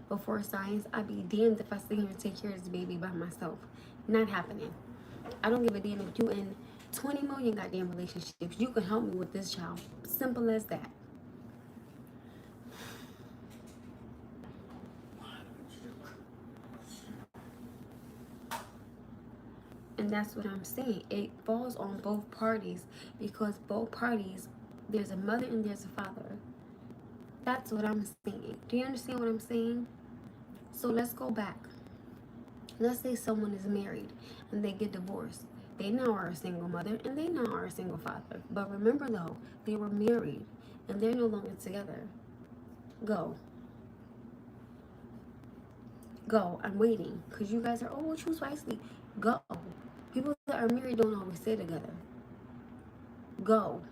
[SPEAKER 1] before science, I'd be damned if I sit here and take care of this baby by myself. Not happening. I don't give a damn if you in 20 million goddamn relationships. You can help me with this child. Simple as that. And that's what I'm saying. It falls on both parties because both parties, there's a mother and there's a father. That's what I'm saying. Do you understand what I'm saying? So let's go back. Let's say someone is married and they get divorced. They now are a single mother and they now are a single father. But remember though, they were married and they're no longer together. Go. Go. I'm waiting. Because you guys are, oh, choose wisely. Go. People that are married don't always stay together. Go.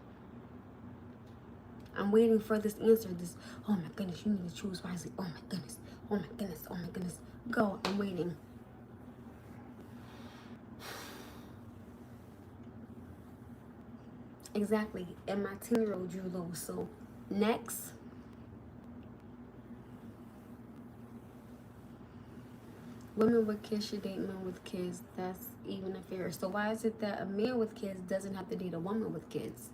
[SPEAKER 1] I'm waiting for this answer. This, oh my goodness, you need to choose wisely. Oh my goodness. Oh my goodness. Oh my goodness. Go. I'm waiting. Exactly. And my 10-year-old drew low. So next. Women with kids should date men with kids. That's even affair. So why is it that a man with kids doesn't have to date a woman with kids?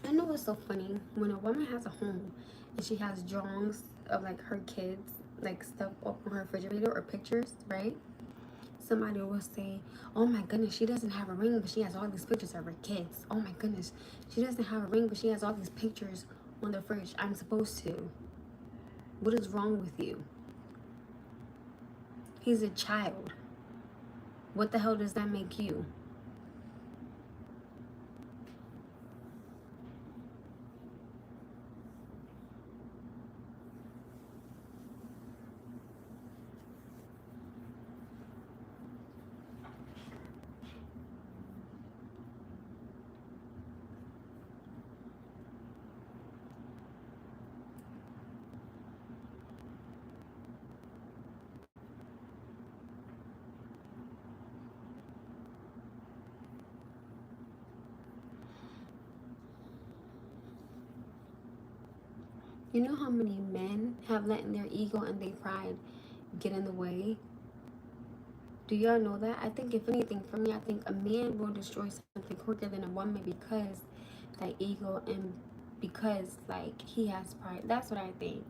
[SPEAKER 1] I know it's so funny when a woman has a home and she has drawings of like her kids, like stuff up on her refrigerator or pictures, right? Somebody will say, oh my goodness, she doesn't have a ring, but she has all these pictures of her kids. Oh my goodness, she doesn't have a ring, but she has all these pictures on the fridge. I'm supposed to. What is wrong with you? He's a child. What the hell does that make you? You know how many men have let their ego and their pride get in the way? Do y'all know that? I think if anything, for me, I think a man will destroy something quicker than a woman because that ego and because like he has pride. That's what I think.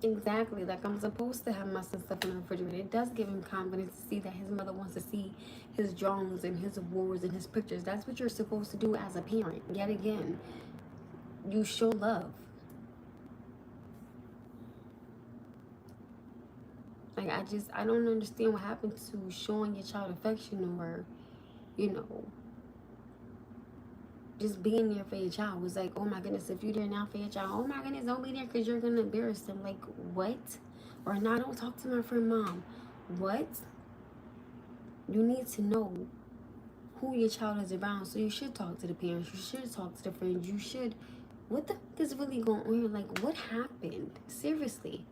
[SPEAKER 1] Exactly. Like I'm supposed to have my son stuff in the refrigerator. It does give him confidence to see that his mother wants to see his drawings and his awards and his pictures. That's what you're supposed to do as a parent. Yet again, you show love. Like I don't understand what happened to showing your child affection or, you know, just being there for your child. Was like, oh my goodness, if you're there now for your child, oh my goodness, don't be there because you're gonna embarrass them. Like what? Or no, don't talk to my friend mom. What? You need to know who your child is around, so you should talk to the parents. You should talk to the friends. You should. What the fuck is really going on here? Like what happened? Seriously.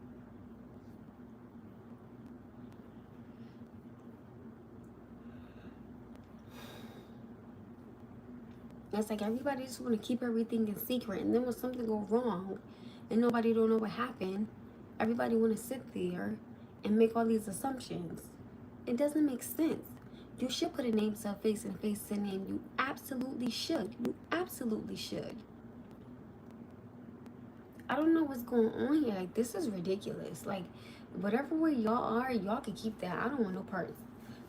[SPEAKER 1] It's like everybody just want to keep everything in secret, and then when something go wrong, and nobody don't know what happened, everybody want to sit there and make all these assumptions. It doesn't make sense. You should put a name to a face and a face to a name. You absolutely should. You absolutely should. I don't know what's going on here. Like this is ridiculous. Like whatever way y'all are, y'all can keep that. I don't want no parts.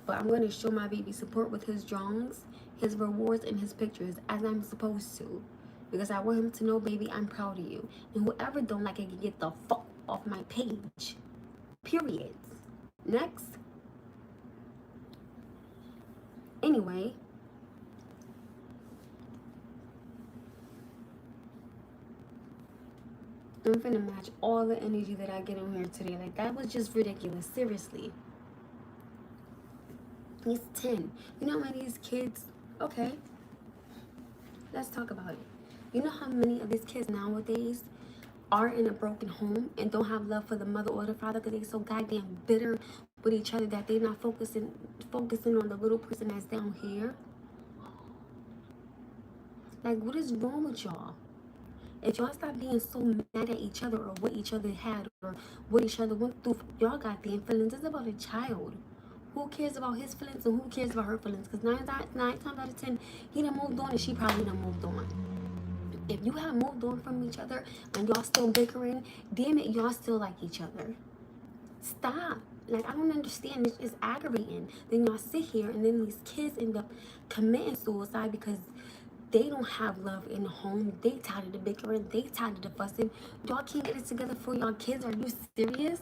[SPEAKER 1] But I'm going to show my baby support with his drawings, his rewards, and his pictures as I'm supposed to. Because I want him to know, baby, I'm proud of you. And whoever don't like it can get the fuck off my page. Period. Next. Anyway, I'm finna match all the energy that I get on here today. Like, that was just ridiculous. Seriously. He's 10. You know how many of these kids... Okay, let's talk about it. You know how many of these kids nowadays are in a broken home and don't have love for the mother or the father because they're so goddamn bitter with each other that they're not focusing on the little person that's down here? Like, what is wrong with y'all? If y'all stop being so mad at each other or what each other had or what each other went through, y'all got damn feelings. It's about a child. Who cares about his feelings and who cares about her feelings? Because nine times out of 10, he done moved on and she probably done moved on. If you have moved on from each other and y'all still bickering, damn it, y'all still like each other. Stop. Like, I don't understand. It's aggravating. Then y'all sit here and then these kids end up committing suicide because they don't have love in the home. They tired of the bickering. They tired of the fussing. Y'all can't get it together for y'all kids. Are you serious?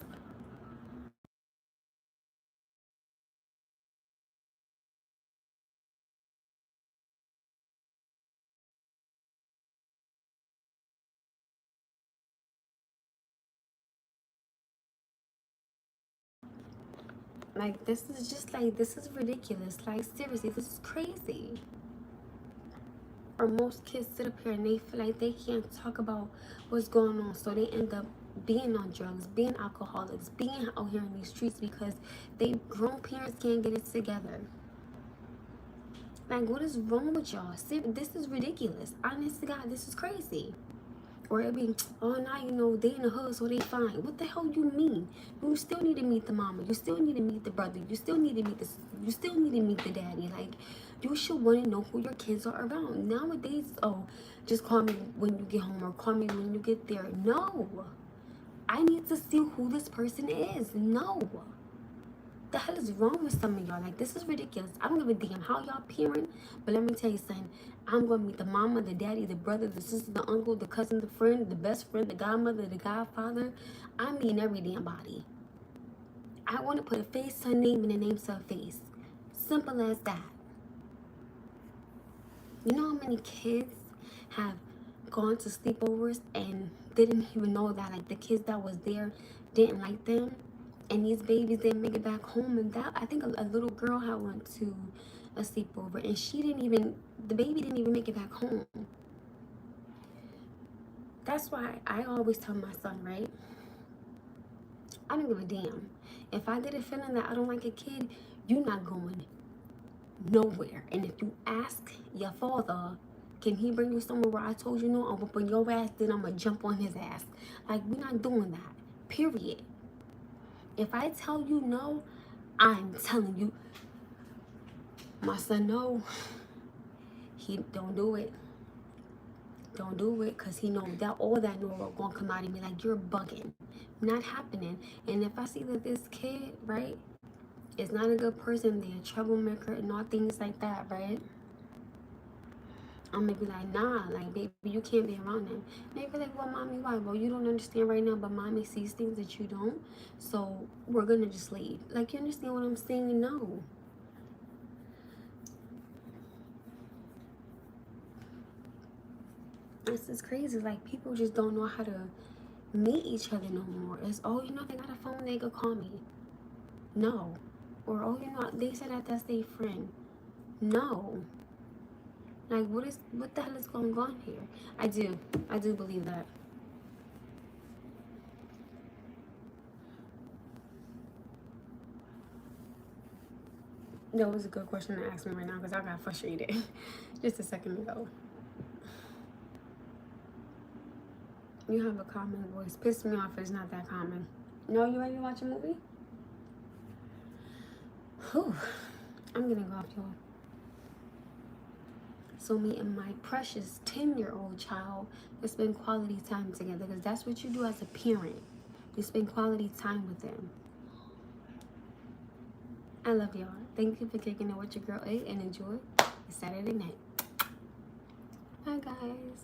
[SPEAKER 1] Like, this is just like, this is ridiculous. Like, seriously, this is crazy. Or most kids sit up here and they feel like they can't talk about what's going on, so they end up being on drugs, being alcoholics, being out here in these streets because they grown parents can't get it together. Like, what is wrong with y'all? This is ridiculous. Honest to God, this is crazy. Or it'd be, oh, now you know they in the hood, so they fine. What the hell you mean? You still need to meet the mama. You still need to meet the brother. You still need to meet the. You still need to meet the daddy. Like, you should want to know who your kids are around. Nowadays, oh, just call me when you get home or call me when you get there. No, I need to see who this person is. No. The hell is wrong with some of y'all? Like, this is ridiculous. I don't give a damn how y'all parent, but let me tell you something. I'm gonna meet the mama, the daddy, the brother, the sister, the uncle, the cousin, the friend, the best friend, the godmother, the godfather. I mean every damn body. I want to put a face to a name and a name to a face. Simple as that. You know how many kids have gone to sleepovers and didn't even know that, like, the kids that was there didn't like them, and these babies didn't make it back home. And that, I think a little girl had went to a sleepover and the baby didn't even make it back home. That's why I always tell my son, right, I don't give a damn. If I get a feeling that I don't like a kid, you're not going nowhere. And if you ask your father, can he bring you somewhere where I told you no, I'm gonna bring your ass, then I'm gonna jump on his ass. Like, we're not doing that. Period. If I tell you no, I'm telling you. My son, no. He don't do it. Don't do it, because he knows that all that no are gonna come out of me like, you're bugging. Not happening. And if I see that this kid, right, is not a good person, they're a troublemaker and all things like that, right, I'm gonna be like, nah, like, baby, you can't be around them. And they be like, well, mommy, why? Well, you don't understand right now, but mommy sees things that you don't, so we're gonna just leave. Like, you understand what I'm saying? No. This is crazy. Like, people just don't know how to meet each other no more. It's, oh, you know, they got a phone, they could call me. No. Or, oh, you know, they said that that's their friend. No. Like, what the hell is going on here? I do believe that. That was a good question to ask me right now because I got frustrated just a second ago. You have a common voice. Piss me off, it's not that common. No, you ready to watch a movie? Whew. I'm gonna go off, y'all. So me and my precious 10-year-old child to spend quality time together, because that's what you do as a parent. You spend quality time with them. I love y'all. Thank you for kicking it with your girl A and enjoy Saturday night. Bye, guys.